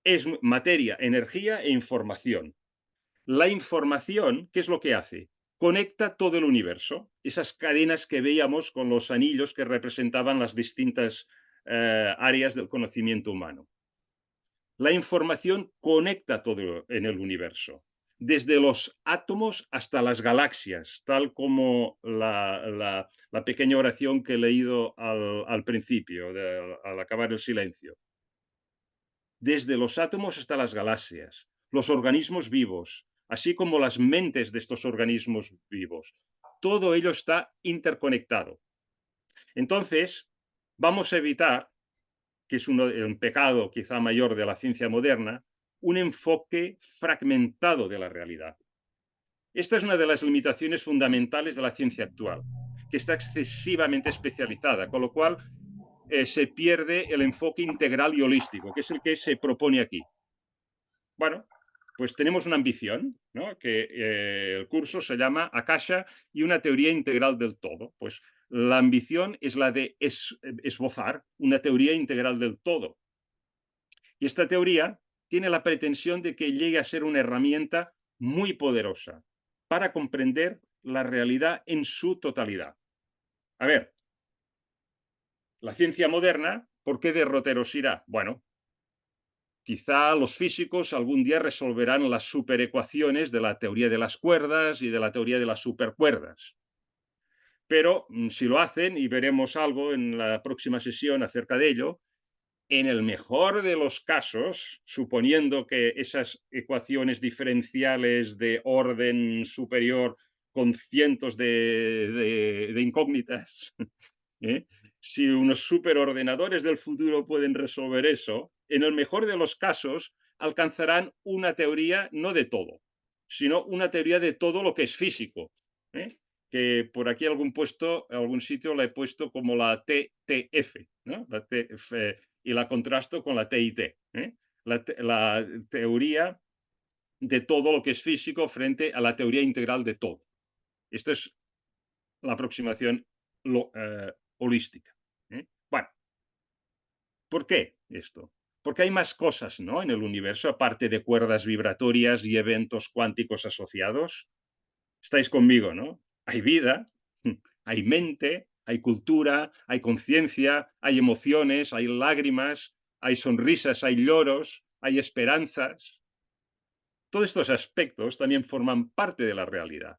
es materia, energía e información. La información, ¿qué es lo que hace? Conecta todo el universo, esas cadenas que veíamos con los anillos que representaban las distintas áreas del conocimiento humano. La información conecta todo en el universo, desde los átomos hasta las galaxias, tal como la pequeña oración que he leído al principio, al acabar el silencio. Desde los átomos hasta las galaxias, los organismos vivos, así como las mentes de estos organismos vivos. Todo ello está interconectado. Entonces, vamos a evitar, que es un pecado quizá mayor de la ciencia moderna, un enfoque fragmentado de la realidad. Esta es una de las limitaciones fundamentales de la ciencia actual, que está excesivamente especializada, con lo cual se pierde el enfoque integral y holístico, que es el que se propone aquí. Bueno, pues tenemos una ambición, ¿no? Que el curso se llama Akasha y una teoría integral del todo. Pues la ambición es la de esbozar una teoría integral del todo. Y esta teoría tiene la pretensión de que llegue a ser una herramienta muy poderosa para comprender la realidad en su totalidad. A ver, la ciencia moderna, ¿por qué derroteros irá? Bueno, quizá los físicos algún día resolverán las superecuaciones de la teoría de las cuerdas y de la teoría de las supercuerdas. Pero si lo hacen, y veremos algo en la próxima sesión acerca de ello, en el mejor de los casos, suponiendo que esas ecuaciones diferenciales de orden superior con cientos de incógnitas, ¿eh? Si unos superordenadores del futuro pueden resolver eso, en el mejor de los casos alcanzarán una teoría no de todo, sino una teoría de todo lo que es físico, ¿eh? Que por aquí algún sitio la he puesto como la TTF, ¿no? La TF, y la contrasto con la TIT, ¿eh? La teoría de todo lo que es físico frente a la teoría integral de todo. Esta es la aproximación holística. Bueno, ¿por qué esto? Porque hay más cosas, ¿no? En el universo, aparte de cuerdas vibratorias y eventos cuánticos asociados. Estáis conmigo, ¿no? Hay vida, hay mente, hay cultura, hay conciencia, hay emociones, hay lágrimas, hay sonrisas, hay lloros, hay esperanzas. Todos estos aspectos también forman parte de la realidad.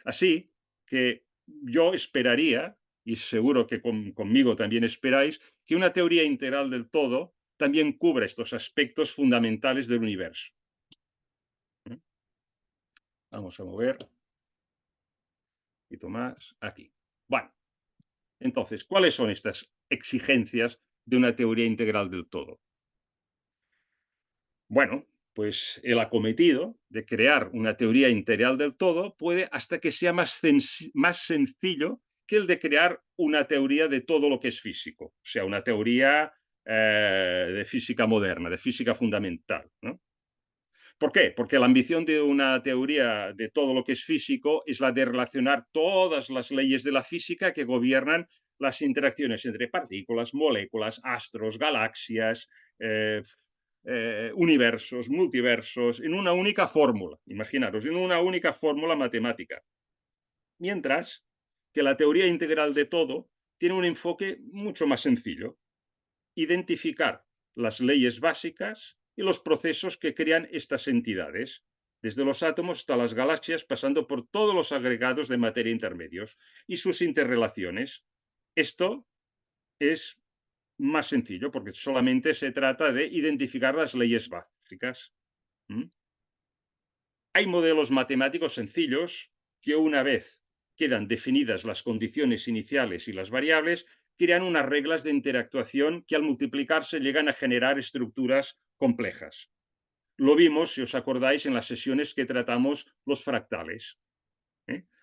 Así que yo esperaría, y seguro que conmigo también esperáis, que una teoría integral del todo también cubra estos aspectos fundamentales del universo. Vamos a mover un poquito más aquí. Bueno, entonces, ¿cuáles son estas exigencias de una teoría integral del todo? Bueno, pues el acometido de crear una teoría integral del todo puede hasta que sea más sencillo que el de crear una teoría de todo lo que es físico, o sea, una teoría de física moderna, de física fundamental, ¿no? ¿Por qué? Porque la ambición de una teoría de todo lo que es físico es la de relacionar todas las leyes de la física que gobiernan las interacciones entre partículas, moléculas, astros, galaxias, universos, multiversos, en una única fórmula. Imaginaros, en una única fórmula matemática. Mientras que la teoría integral de todo tiene un enfoque mucho más sencillo: identificar las leyes básicas y los procesos que crean estas entidades, desde los átomos hasta las galaxias, pasando por todos los agregados de materia intermedios y sus interrelaciones. Esto es más sencillo porque solamente se trata de identificar las leyes básicas. Hay modelos matemáticos sencillos que, una vez quedan definidas las condiciones iniciales y las variables, crean unas reglas de interactuación que al multiplicarse llegan a generar estructuras complejas. Lo vimos, si os acordáis, en las sesiones que tratamos los fractales.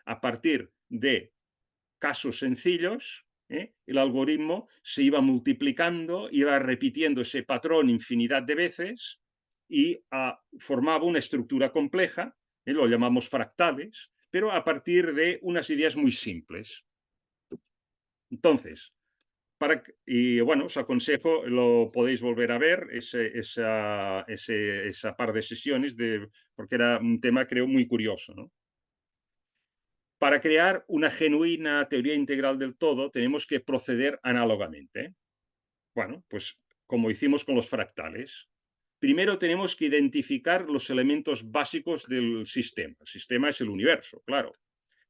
A partir de casos sencillos, el algoritmo se iba multiplicando, iba repitiendo ese patrón infinidad de veces y formaba una estructura compleja, lo llamamos fractales, pero a partir de unas ideas muy simples. Entonces, bueno, os aconsejo, lo podéis volver a ver, esa par de sesiones, porque era un tema, creo, muy curioso, ¿no? Para crear una genuina teoría integral del todo, tenemos que proceder análogamente. Bueno, pues como hicimos con los fractales. Primero tenemos que identificar los elementos básicos del sistema. El sistema es el universo, claro,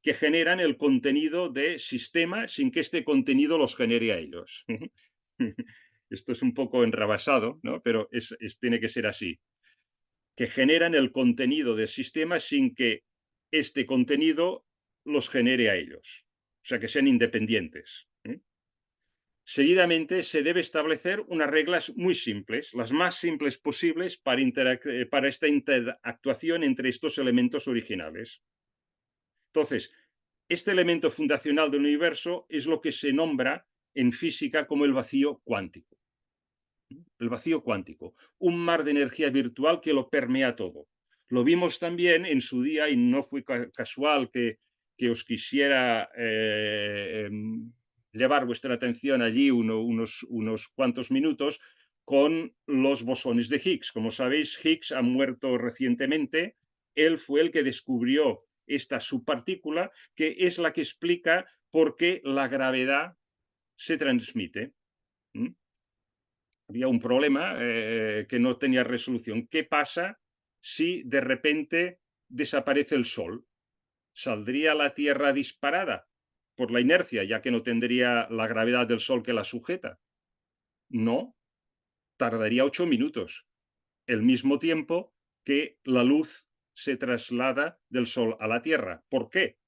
que generan el contenido de sistema sin que este contenido los genere a ellos. Esto es un poco enrabasado, ¿no? Pero tiene que ser así. Que generan el contenido del sistema sin que este contenido los genere a ellos. O sea, que sean independientes. Seguidamente, se debe establecer unas reglas muy simples, las más simples posibles para esta interactuación entre estos elementos originales. Entonces, este elemento fundacional del universo es lo que se nombra en física como el vacío cuántico. El vacío cuántico, un mar de energía virtual que lo permea todo. Lo vimos también en su día, y no fue casual que os quisiera llevar vuestra atención allí unos cuantos minutos, con los bosones de Higgs. Como sabéis, Higgs ha muerto recientemente. Él fue el que descubrió esta subpartícula, que es la que explica por qué la gravedad se transmite. Había un problema que no tenía resolución. ¿Qué pasa si de repente desaparece el Sol? ¿Saldría la Tierra disparada por la inercia, ya que no tendría la gravedad del Sol que la sujeta? No, tardaría 8 minutos, el mismo tiempo que la luz se traslada del Sol a la Tierra. ¿Por qué?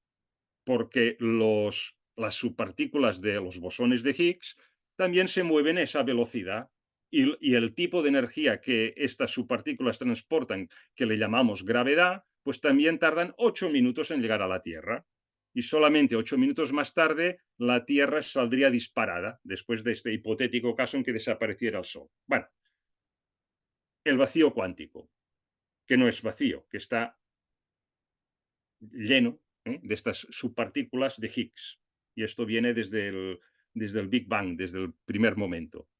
Porque las subpartículas de los bosones de Higgs también se mueven a esa velocidad. Y el tipo de energía que estas subpartículas transportan, que le llamamos gravedad, pues también tardan 8 minutos en llegar a la Tierra. Y solamente 8 minutos más tarde, la Tierra saldría disparada, después de este hipotético caso en que desapareciera el Sol. Bueno, el vacío cuántico, que no es vacío, que está lleno de estas subpartículas de Higgs. Y esto viene desde el Big Bang, desde el primer momento.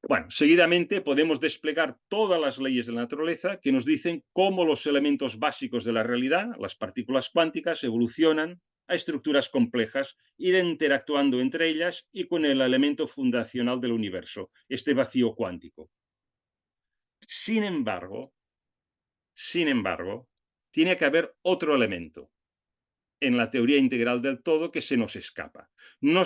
Bueno, seguidamente podemos desplegar todas las leyes de la naturaleza que nos dicen cómo los elementos básicos de la realidad, las partículas cuánticas, evolucionan a estructuras complejas, ir interactuando entre ellas y con el elemento fundacional del universo, este vacío cuántico. Sin embargo, tiene que haber otro elemento en la teoría integral del todo que se nos escapa. No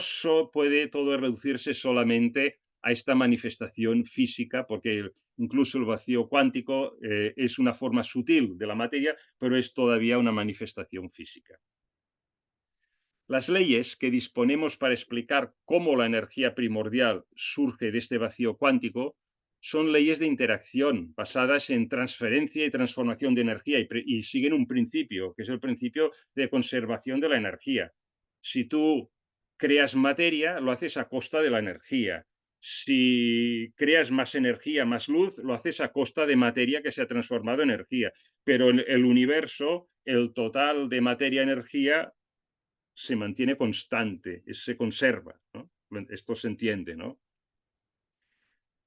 puede todo reducirse solamente a esta manifestación física, porque incluso el vacío cuántico es una forma sutil de la materia, pero es todavía una manifestación física. Las leyes que disponemos para explicar cómo la energía primordial surge de este vacío cuántico son leyes de interacción basadas en transferencia y transformación de energía y siguen un principio, que es el principio de conservación de la energía. Si tú creas materia, lo haces a costa de la energía. Si creas más energía, más luz, lo haces a costa de materia que se ha transformado en energía. Pero en el universo, el total de materia-energía se mantiene constante, se conserva, ¿no? Esto se entiende, ¿no?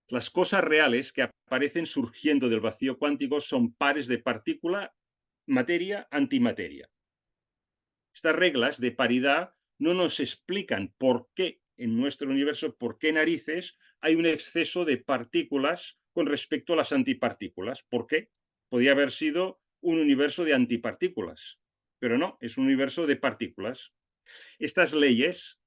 Las cosas reales que aparecen surgiendo del vacío cuántico son pares de partícula, materia, antimateria. Estas reglas de paridad no nos explican por qué en nuestro universo, por qué narices hay un exceso de partículas con respecto a las antipartículas. ¿Por qué? Podría haber sido un universo de antipartículas, pero no, es un universo de partículas. Estas leyes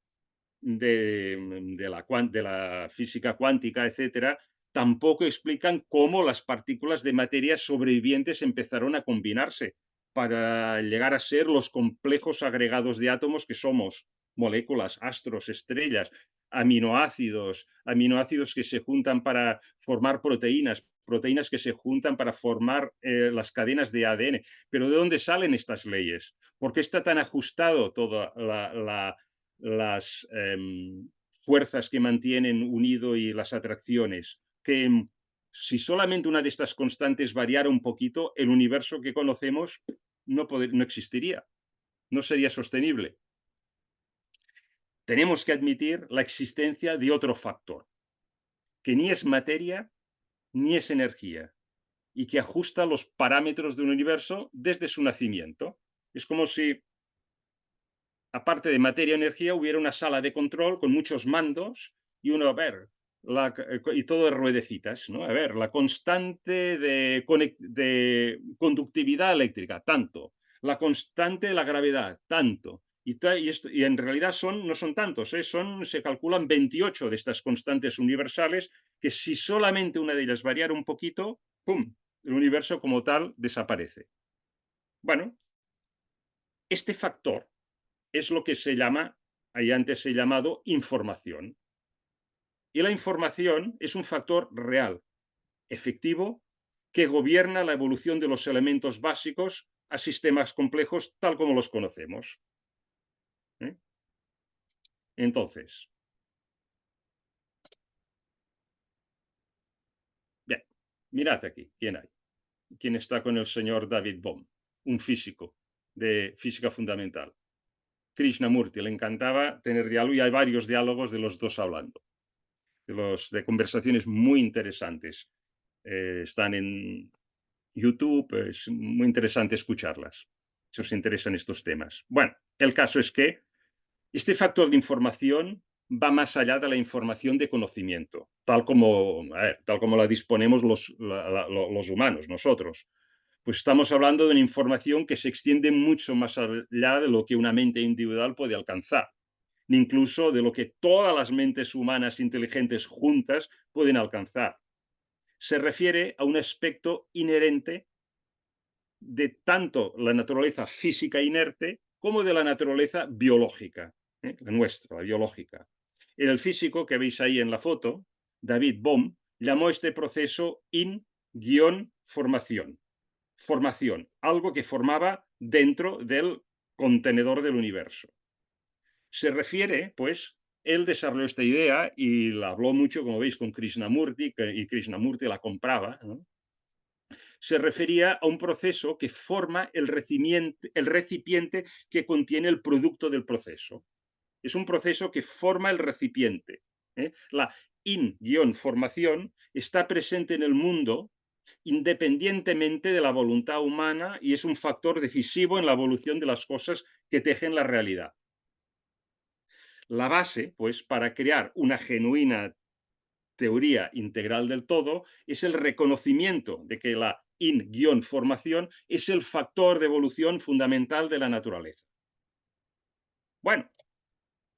de la física cuántica, etcétera, tampoco explican cómo las partículas de materia sobrevivientes empezaron a combinarse para llegar a ser los complejos agregados de átomos que somos: moléculas, astros, estrellas, aminoácidos que se juntan para formar proteínas que se juntan para formar las cadenas de ADN. Pero ¿de dónde salen estas leyes? ¿Por qué está tan ajustado toda las fuerzas que mantienen unido y las atracciones? Que si solamente una de estas constantes variara un poquito, el universo que conocemos no existiría, no sería sostenible. Tenemos que admitir la existencia de otro factor, que ni es materia ni es energía, y que ajusta los parámetros del universo desde su nacimiento. Es como si, aparte de materia y energía, hubiera una sala de control con muchos mandos y uno, a ver, y todo de ruedecitas, ¿no? A ver, la constante de conductividad eléctrica, tanto. La constante de la gravedad, tanto. Y en realidad no son tantos, ¿eh? Se calculan 28 de estas constantes universales que si solamente una de ellas variara un poquito, ¡pum!, el universo como tal desaparece. Bueno, este factor es lo que antes se ha llamado información. Y la información es un factor real, efectivo, que gobierna la evolución de los elementos básicos a sistemas complejos tal como los conocemos. Entonces, bien, mirad aquí quién hay. ¿Quién está con el señor David Bohm? Un físico de física fundamental. Krishnamurti, le encantaba tener diálogo y hay varios diálogos de los dos hablando, de conversaciones muy interesantes. Están en YouTube, es muy interesante escucharlas, si os interesan estos temas. Bueno, el caso es que este factor de información va más allá de la información de conocimiento, tal como la disponemos los humanos, nosotros. Pues estamos hablando de una información que se extiende mucho más allá de lo que una mente individual puede alcanzar, incluso de lo que todas las mentes humanas inteligentes juntas pueden alcanzar. Se refiere a un aspecto inherente de tanto la naturaleza física inerte como de la naturaleza biológica, la nuestra, la biológica. El físico que veis ahí en la foto, David Bohm, llamó este proceso in-formación. Formación, algo que formaba dentro del contenedor del universo. Se refiere, pues, él desarrolló esta idea y la habló mucho, como veis, con Krishnamurti, y Krishnamurti la compraba, ¿no? Se refería a un proceso que forma el recipiente que contiene el producto del proceso. Es un proceso que forma el recipiente. La in-formación está presente en el mundo independientemente de la voluntad humana y es un factor decisivo en la evolución de las cosas que tejen la realidad. La base, pues, para crear una genuina teoría integral del todo es el reconocimiento de que la in-formación es el factor de evolución fundamental de la naturaleza. Bueno,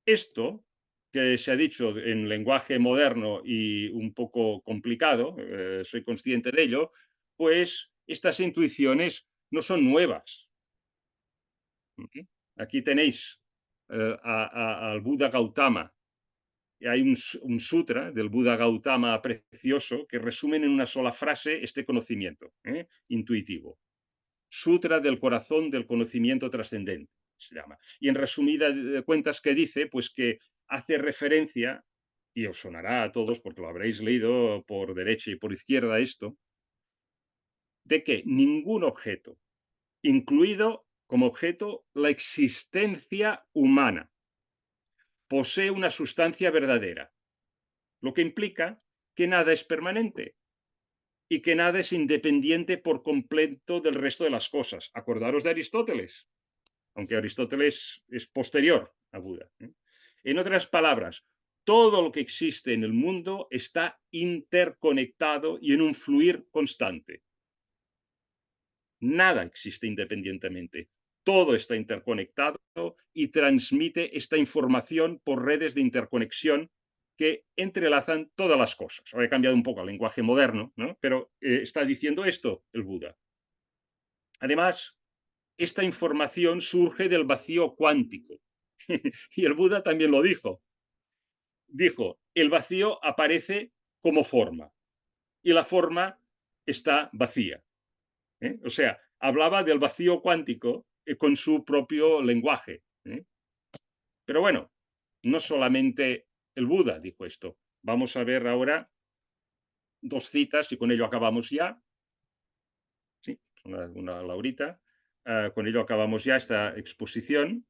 esto que se ha dicho en lenguaje moderno y un poco complicado, soy consciente de ello, pues estas intuiciones no son nuevas. Aquí tenéis al Buda Gautama. Hay un sutra del Buda Gautama precioso que resumen en una sola frase este conocimiento intuitivo. Sutra del corazón del conocimiento trascendente, se llama. Y en resumida de cuentas, ¿qué dice? Pues que hace referencia y os sonará a todos porque lo habréis leído por derecha y por izquierda esto, de que ningún objeto, incluido como objeto la existencia humana, posee una sustancia verdadera, lo que implica que nada es permanente y que nada es independiente por completo del resto de las cosas. Acordaros de Aristóteles, aunque Aristóteles es posterior a Buda. En otras palabras, todo lo que existe en el mundo está interconectado y en un fluir constante. Nada existe independientemente. Todo está interconectado y transmite esta información por redes de interconexión que entrelazan todas las cosas. Ahora he cambiado un poco el lenguaje moderno, ¿no? Pero está diciendo esto el Buda. Además, esta información surge del vacío cuántico. Y el Buda también lo dijo. Dijo, el vacío aparece como forma y la forma está vacía. O sea, hablaba del vacío cuántico con su propio lenguaje. Pero bueno, no solamente el Buda dijo esto. Vamos a ver ahora dos citas y con ello acabamos ya. Sí, una Laurita. Con ello acabamos ya esta exposición.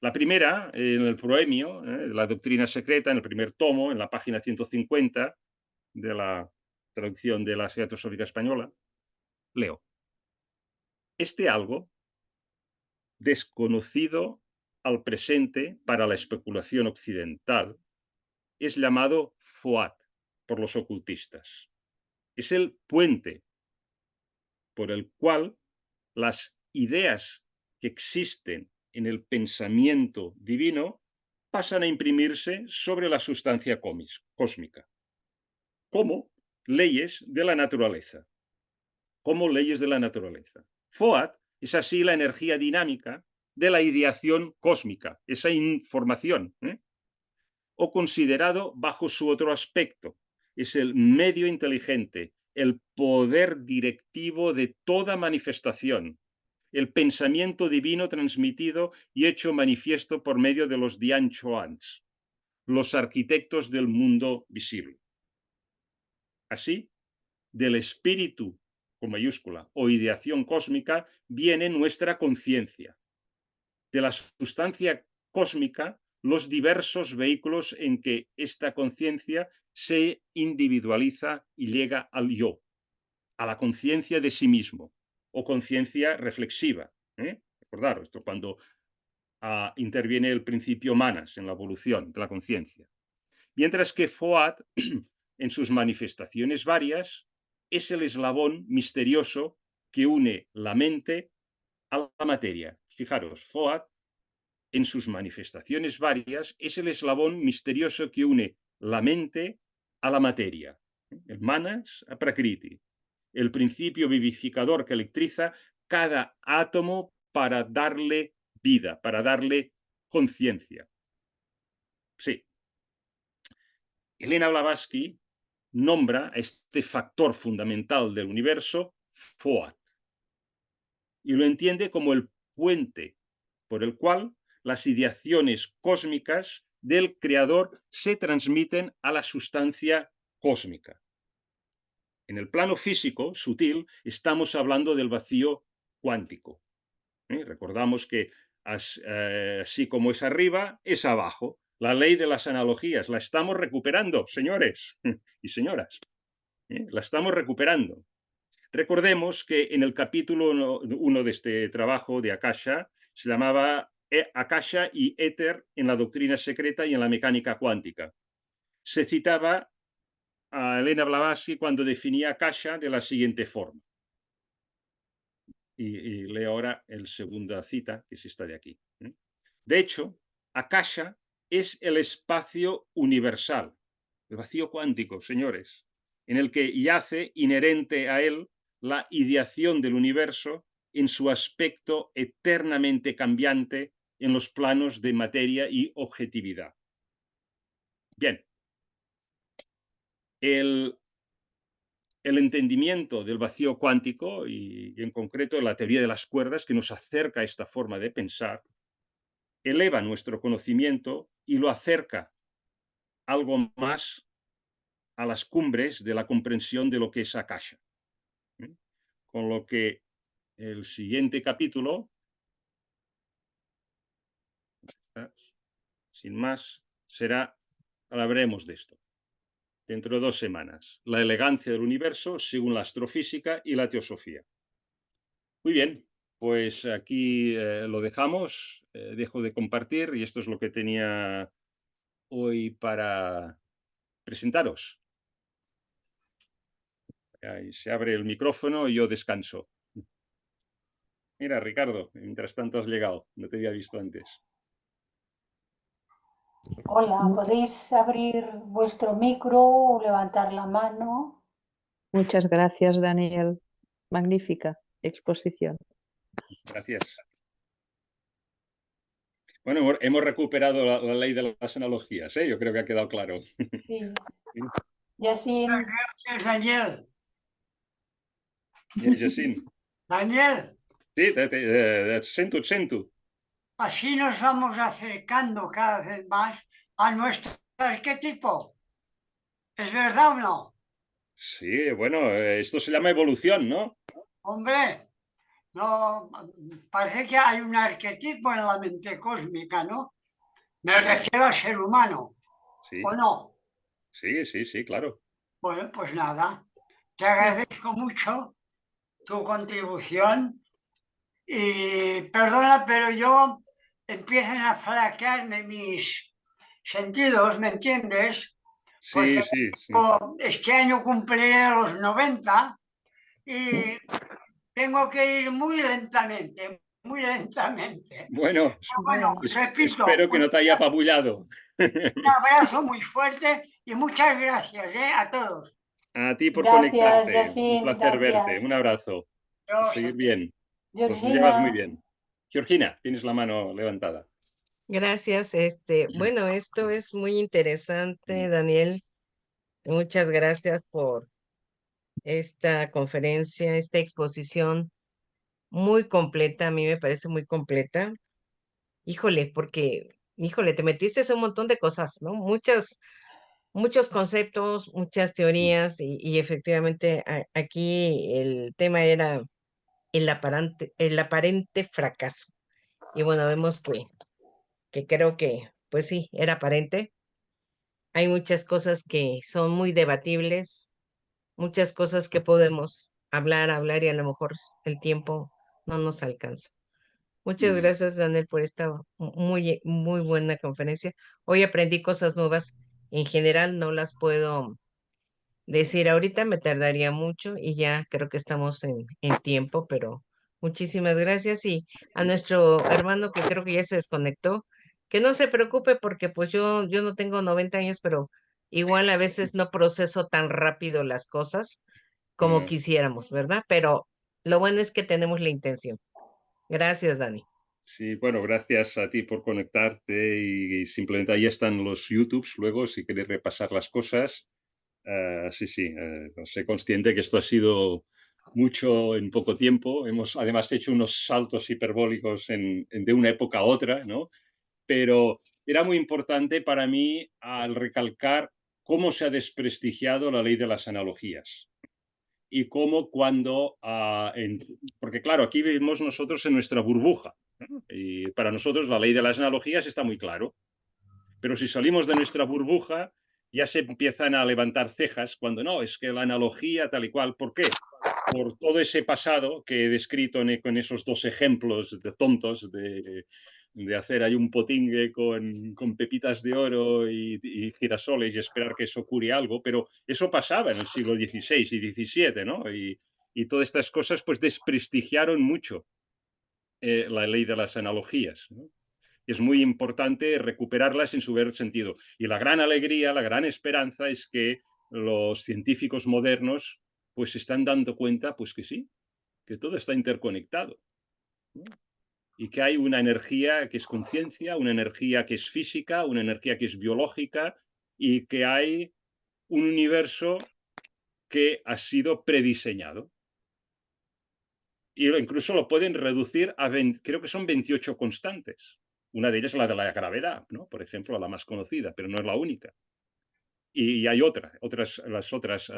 La primera, en el Proemio, la doctrina secreta, en el primer tomo, en la página 150 de la traducción de la Sociedad Teosófica Española, leo. Este algo, desconocido al presente para la especulación occidental, es llamado Foat por los ocultistas. Es el puente por el cual las ideas que existen en el pensamiento divino pasan a imprimirse sobre la sustancia cósmica, como leyes de la naturaleza. Como leyes de la naturaleza. Foat es así la energía dinámica de la ideación cósmica, esa información, o considerado bajo su otro aspecto. Es el medio inteligente, el poder directivo de toda manifestación, el pensamiento divino transmitido y hecho manifiesto por medio de los Dian Choans, los arquitectos del mundo visible. Así, del espíritu, con mayúscula, o ideación cósmica, viene nuestra conciencia. De la sustancia cósmica, los diversos vehículos en que esta conciencia se individualiza y llega al yo, a la conciencia de sí mismo, o conciencia reflexiva. Recordaros, esto cuando interviene el principio manas en la evolución de la conciencia. Mientras que Foat, en sus manifestaciones varias, es el eslabón misterioso que une la mente a la materia. Fijaros, Foat, en sus manifestaciones varias, es el eslabón misterioso que une la mente a la materia. El manas a prakriti, el principio vivificador que electriza cada átomo para darle vida, para darle conciencia. Sí. Elena Blavatsky nombra a este factor fundamental del universo Foat y lo entiende como el puente por el cual las ideaciones cósmicas del creador se transmiten a la sustancia cósmica. En el plano físico, sutil, estamos hablando del vacío cuántico. Recordamos que así como es arriba, es abajo. La ley de las analogías, la estamos recuperando, señores y señoras. La estamos recuperando. Recordemos que en el capítulo 1 de este trabajo de Akasha se llamaba Akasha y éter en la doctrina secreta y en la mecánica cuántica. Se citaba a Elena Blavatsky cuando definía Akasha de la siguiente forma. Y leo ahora la segunda cita, que es esta de aquí. De hecho, Akasha es el espacio universal, el vacío cuántico, señores, en el que yace inherente a él la ideación del universo en su aspecto eternamente cambiante en los planos de materia y objetividad. Bien, el entendimiento del vacío cuántico y en concreto la teoría de las cuerdas que nos acerca a esta forma de pensar, eleva nuestro conocimiento y lo acerca algo más a las cumbres de la comprensión de lo que es Akasha. Con lo que el siguiente capítulo, sin más, será, hablaremos de esto, dentro de 2 semanas. La elegancia del universo según la astrofísica y la teosofía. Muy bien, pues aquí lo dejamos, dejo de compartir y esto es lo que tenía hoy para presentaros. Ahí se abre el micrófono y yo descanso. Mira, Ricardo, mientras tanto has llegado, no te había visto antes. Hola, ¿podéis abrir vuestro micro o levantar la mano? Muchas gracias, Daniel. Magnífica exposición. Gracias. Bueno, hemos recuperado la ley de las analogías, ¿eh? Yo creo que ha quedado claro. Sí. Yasin, Gracias, Daniel. Jacint. Daniel, Sí, sento. así nos vamos acercando cada vez más a nuestro arquetipo. ¿Es verdad o no? Sí, bueno, esto se llama evolución, ¿no? Hombre, no, parece que hay un arquetipo en la mente cósmica, ¿no? Me refiero al ser humano, Sí, ¿o no? sí, claro. Bueno, pues nada, te agradezco mucho tu contribución y perdona, pero yo empiezan a flaquearme mis sentidos, ¿me entiendes? Porque Sí. este año cumpliré los 90 y tengo que ir muy lentamente, muy lentamente. Bueno, Pero bueno, repito, espero que no te haya apabullado. un abrazo muy fuerte y muchas gracias, a todos. A ti por gracias, conectarte. Un Yasin, placer verte. gracias. Un abrazo. A Adiós. seguir bien. Os llevas muy Georgina, bien. Georgina, tienes la mano levantada. Gracias. Bueno, esto es muy interesante, Daniel. Muchas gracias por esta conferencia, esta exposición muy completa. A mí me parece muy completa. Híjole, híjole, te metiste en un montón de cosas, ¿no? Muchos conceptos, muchas teorías y efectivamente aquí el tema era el aparente fracaso. Y bueno, vemos que creo que, pues sí, era aparente. Hay muchas cosas que son muy debatibles, muchas cosas que podemos hablar y a lo mejor el tiempo no nos alcanza. Muchas gracias, Daniel, por esta muy buena conferencia. Hoy aprendí cosas nuevas. En general no las puedo decir ahorita, me tardaría mucho y ya creo que estamos en tiempo, pero muchísimas gracias. Y a nuestro hermano que creo que ya se desconectó, que no se preocupe porque pues yo no tengo 90 años, pero igual a veces no proceso tan rápido las cosas como quisiéramos, ¿verdad? Pero lo bueno es que tenemos la intención. Gracias, Dani. Sí, bueno, gracias a ti por conectarte y simplemente ahí están los YouTubes luego si queréis repasar las cosas. Sí, soy consciente que esto ha sido mucho en poco tiempo. Hemos además hecho unos saltos hiperbólicos de una época a otra, ¿no? Pero era muy importante para mí al recalcar cómo se ha desprestigiado la ley de las analogías y cómo cuando, porque claro, aquí vivimos nosotros en nuestra burbuja, ¿no? Y para nosotros la ley de las analogías está muy claro, pero si salimos de nuestra burbuja ya se empiezan a levantar cejas cuando no, es que la analogía tal y cual, ¿por qué? Por todo ese pasado que he descrito con esos 2 ejemplos de tontos de hacer ahí un potingue con pepitas de oro y girasoles y esperar que eso cure algo, pero eso pasaba en el siglo XVI y XVII, ¿no? Y todas estas cosas pues desprestigiaron mucho la ley de las analogías, ¿no? Es muy importante recuperarlas en su verdadero sentido. Y la gran alegría, la gran esperanza es que los científicos modernos pues se están dando cuenta pues que sí, que todo está interconectado, ¿no? Y que hay una energía que es conciencia, una energía que es física, una energía que es biológica y que hay un universo que ha sido prediseñado. Y incluso lo pueden reducir a creo que son 28 constantes. Una de ellas es la de la gravedad, ¿no? Por ejemplo, la más conocida, pero no es la única. Y hay las otras,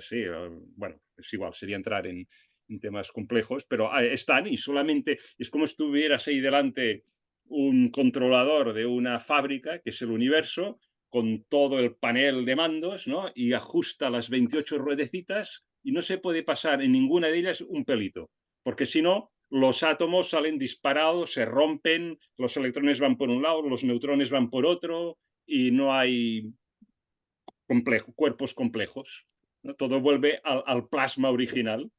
sí, bueno, es igual, sería entrar en temas complejos, pero están y solamente es como si estuvieras ahí delante un controlador de una fábrica, que es el universo, con todo el panel de mandos, ¿no? Y ajusta las 28 ruedecitas y no se puede pasar en ninguna de ellas un pelito, porque si no, los átomos salen disparados, se rompen, los electrones van por un lado, los neutrones van por otro y no hay cuerpos complejos, ¿no? Todo vuelve al plasma original.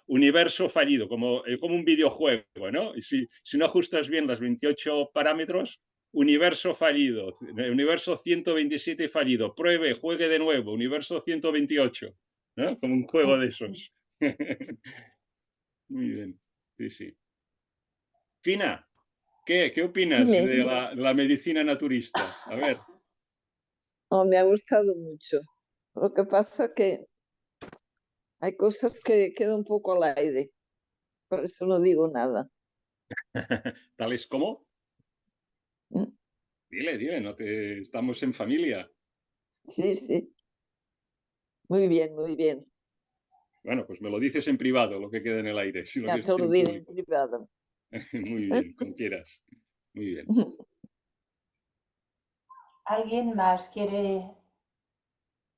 Universo fallido, como un videojuego, ¿no? Y si no ajustas bien las 28 parámetros, universo fallido, universo 127 fallido, pruebe, juegue de nuevo, universo 128, ¿no? Como un juego de esos. Muy bien, sí, sí. Fina, ¿qué opinas Dime. de la medicina naturista? A ver. Oh, me ha gustado mucho. Lo que pasa que hay cosas que quedan un poco al aire, por eso no digo nada. ¿Tales como? Mm, Dile, no estamos en familia. Sí, sí, muy bien, muy bien. Bueno, pues me lo dices en privado, lo que queda en el aire, si lo Ya quieres te decir lo en diré en público. privado. Muy bien, como quieras. Muy bien. ¿Alguien más quiere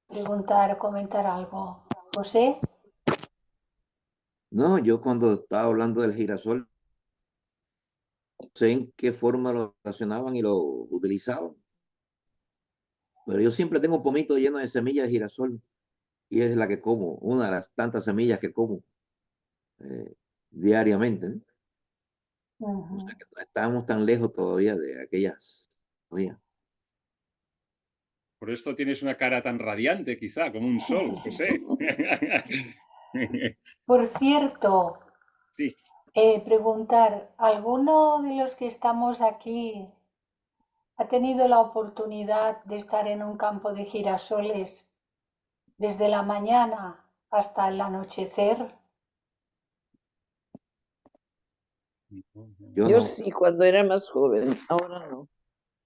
preguntar o comentar algo? José, No, yo cuando estaba hablando del girasol, sé en qué forma lo relacionaban y lo utilizaban. Pero yo siempre tengo un pomito lleno de semillas de girasol y es la que como, una de las tantas semillas que como eh, diariamente, ¿no? O sea que no estábamos tan lejos todavía de aquellas. Todavía. Por esto tienes una cara tan radiante, quizá, como un sol, José. por cierto, Sí. preguntar, ¿alguno de los que estamos aquí ha tenido la oportunidad de estar en un campo de girasoles desde la mañana hasta el anochecer? Yo Yo no, sí, cuando era más joven, ahora no.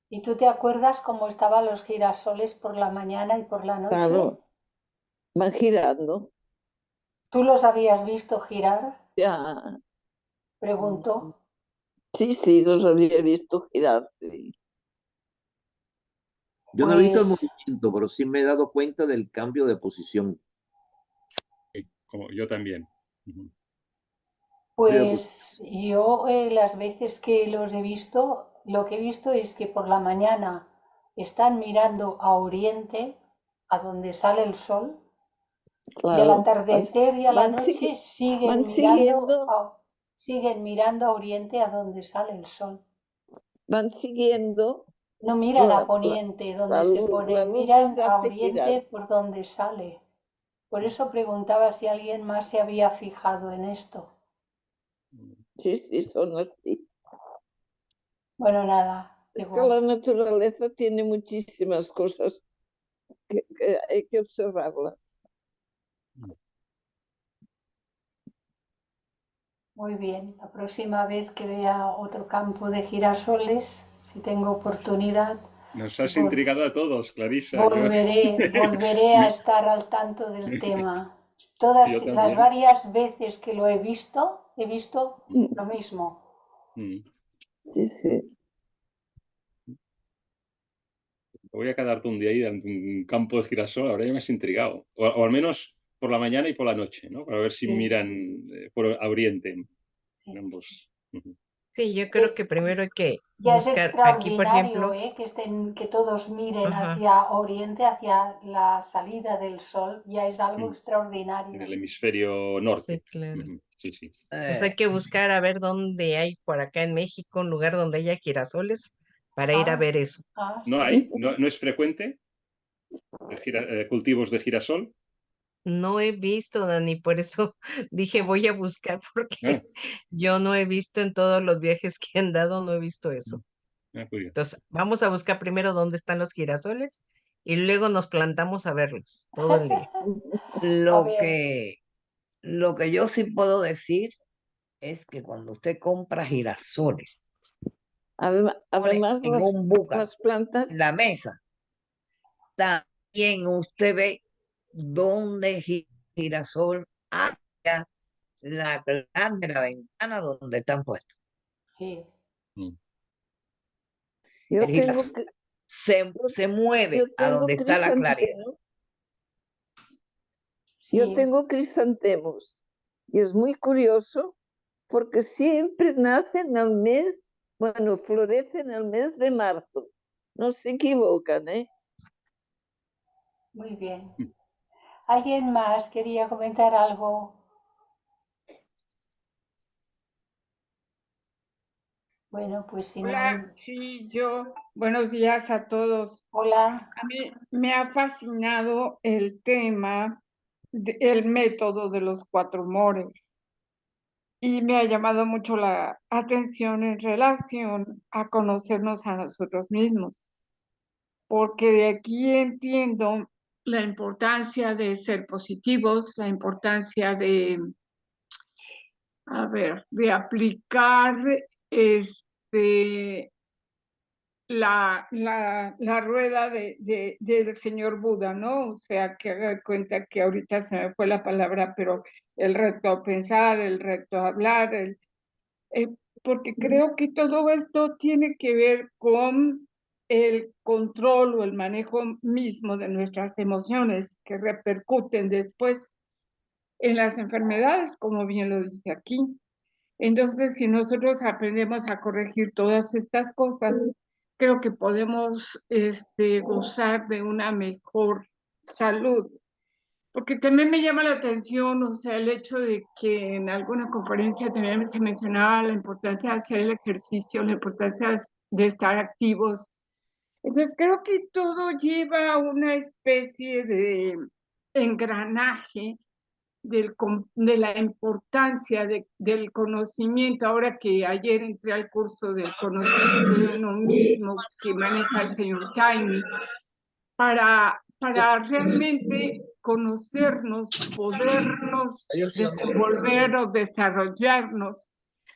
¿Y tú te acuerdas cómo estaban los girasoles por la mañana y por la noche? Claro, van girando. ¿Tú los habías visto girar? Ya, Preguntó. sí, sí, los había visto girar, sí. yo no he visto el Pues, movimiento, pero sí me he dado cuenta del cambio de posición. Como yo también. Ujú. Cambio de pues yo las veces que los he visto, lo que he visto es que por la mañana están mirando a oriente, a donde sale el sol, y al Claro, atardecer y a la van, noche van siguiendo, siguen mirando a oriente, a donde sale el sol. van siguiendo No miran a la, poniente, donde la se luz, pone, la luz les miran a hace girar. oriente por donde sale. Por eso preguntaba si alguien más se había fijado en esto. Sí, sí, son así. Bueno, nada, Es que igual. la naturaleza tiene muchísimas cosas que hay que observarlas. Muy bien, la próxima vez que vea otro campo de girasoles, si tengo oportunidad, Nos has vol- intrigado a todos, Clarisa. volveré a estar al tanto del tema. Todas Yo las también. varias veces que lo he visto lo mismo. Mm. Sí, sí. Voy a quedarte un día ahí en un campo de girasol, ahora ya me has intrigado. O al menos por la mañana y por la noche, ¿no? Para ver si Sí, miran a oriente sí. ambos. Ujú. Sí, yo creo que primero hay que Ya es buscar aquí, por extraordinario, ejemplo, que todos miren ajá, hacia oriente, hacia la salida del sol. Ya es algo Mm. En el extraordinario. hemisferio sí, norte. claro. Ujú. Sí, sí. Pues hay que buscar a ver dónde hay por acá en México un lugar donde haya girasoles para ir a Ah, ver eso. ¿No sí. hay? ¿No es frecuente cultivos de girasol? No he visto, Dani, por eso dije voy a buscar Ah, porque yo no he visto en todos los viajes que han dado, no he visto eso. curioso. Entonces, vamos a buscar primero dónde están los girasoles y luego nos plantamos a verlos todo el día. A Lo ver, que, lo que yo sí puedo decir es que cuando usted compra girasoles, pone Además, en un búcaro las plantas, la mesa también usted ve donde girasol hacia la gran de la ventana donde están puestos. Sí. Yo El girasol tengo, se mueve yo a tengo donde está la claridad. crisantemos. Yo Sí, tengo crisantemos y es muy curioso porque siempre nacen al mes, bueno, florecen al mes de marzo. No se equivocan, ¿eh? muy bien. ¿Alguien más quería comentar algo? Bueno, pues si no hay... Hola, sí, yo, buenos días a todos. Hola. A mí me ha fascinado el tema, el método de los 4 humores y me ha llamado mucho la atención en relación a conocernos a nosotros mismos, porque de aquí entiendo la importancia de ser positivos, la importancia de, de aplicar la rueda del señor Buda, ¿no? O sea, que haga de cuenta que ahorita se me fue la palabra, pero el reto a pensar, el reto a hablar, porque creo que todo esto tiene que ver con el control o el manejo mismo de nuestras emociones que repercuten después en las enfermedades, como bien lo dice aquí. Entonces, si nosotros aprendemos a corregir todas estas cosas, creo que podemos gozar de una mejor salud. Porque también me llama la atención, o sea, el hecho de que en alguna conferencia también se mencionaba la importancia de hacer el ejercicio, la importancia de estar activos. Entonces, creo que todo lleva a una especie de engranaje de la importancia del conocimiento. Ahora que ayer entré al curso del conocimiento de uno mismo que maneja el señor Jaime, para realmente conocernos, podernos desenvolver o desarrollarnos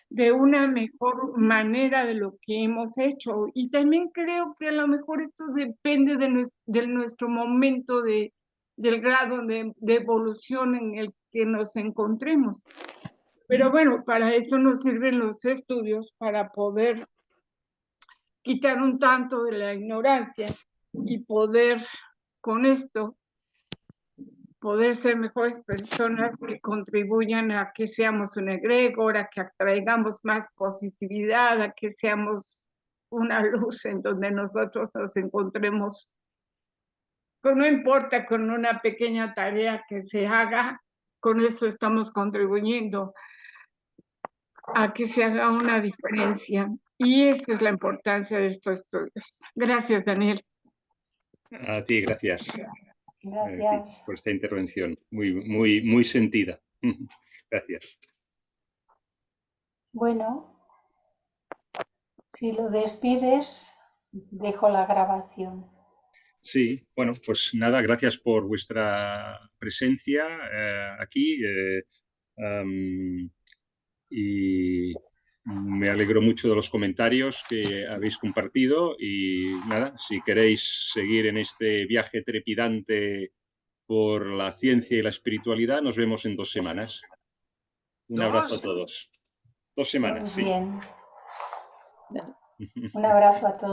de una mejor manera de lo que hemos hecho. Y también creo que a lo mejor esto depende de nuestro momento del grado de evolución en el que nos encontremos. Pero bueno, para eso nos sirven los estudios, para poder quitar un tanto de la ignorancia y poder, con esto, poder ser mejores personas que contribuyan a que seamos una egregor, a que atraigamos más positividad, a que seamos una luz en donde nosotros nos encontremos. No importa con una pequeña tarea que se haga, con eso estamos contribuyendo a que se haga una diferencia. Y esa es la importancia de estos estudios. Gracias, Daniel. A ti, gracias. Gracias. Por esta intervención muy sentida. Gracias. Bueno, si lo despides, dejo la grabación. Sí, bueno, pues nada, gracias por vuestra presencia aquí y me alegro mucho de los comentarios que habéis compartido y nada, si queréis seguir en este viaje trepidante por la ciencia y la espiritualidad, nos vemos en 2 semanas. Un abrazo a todos. 2 semanas, Muy sí. bien. Un abrazo a todos.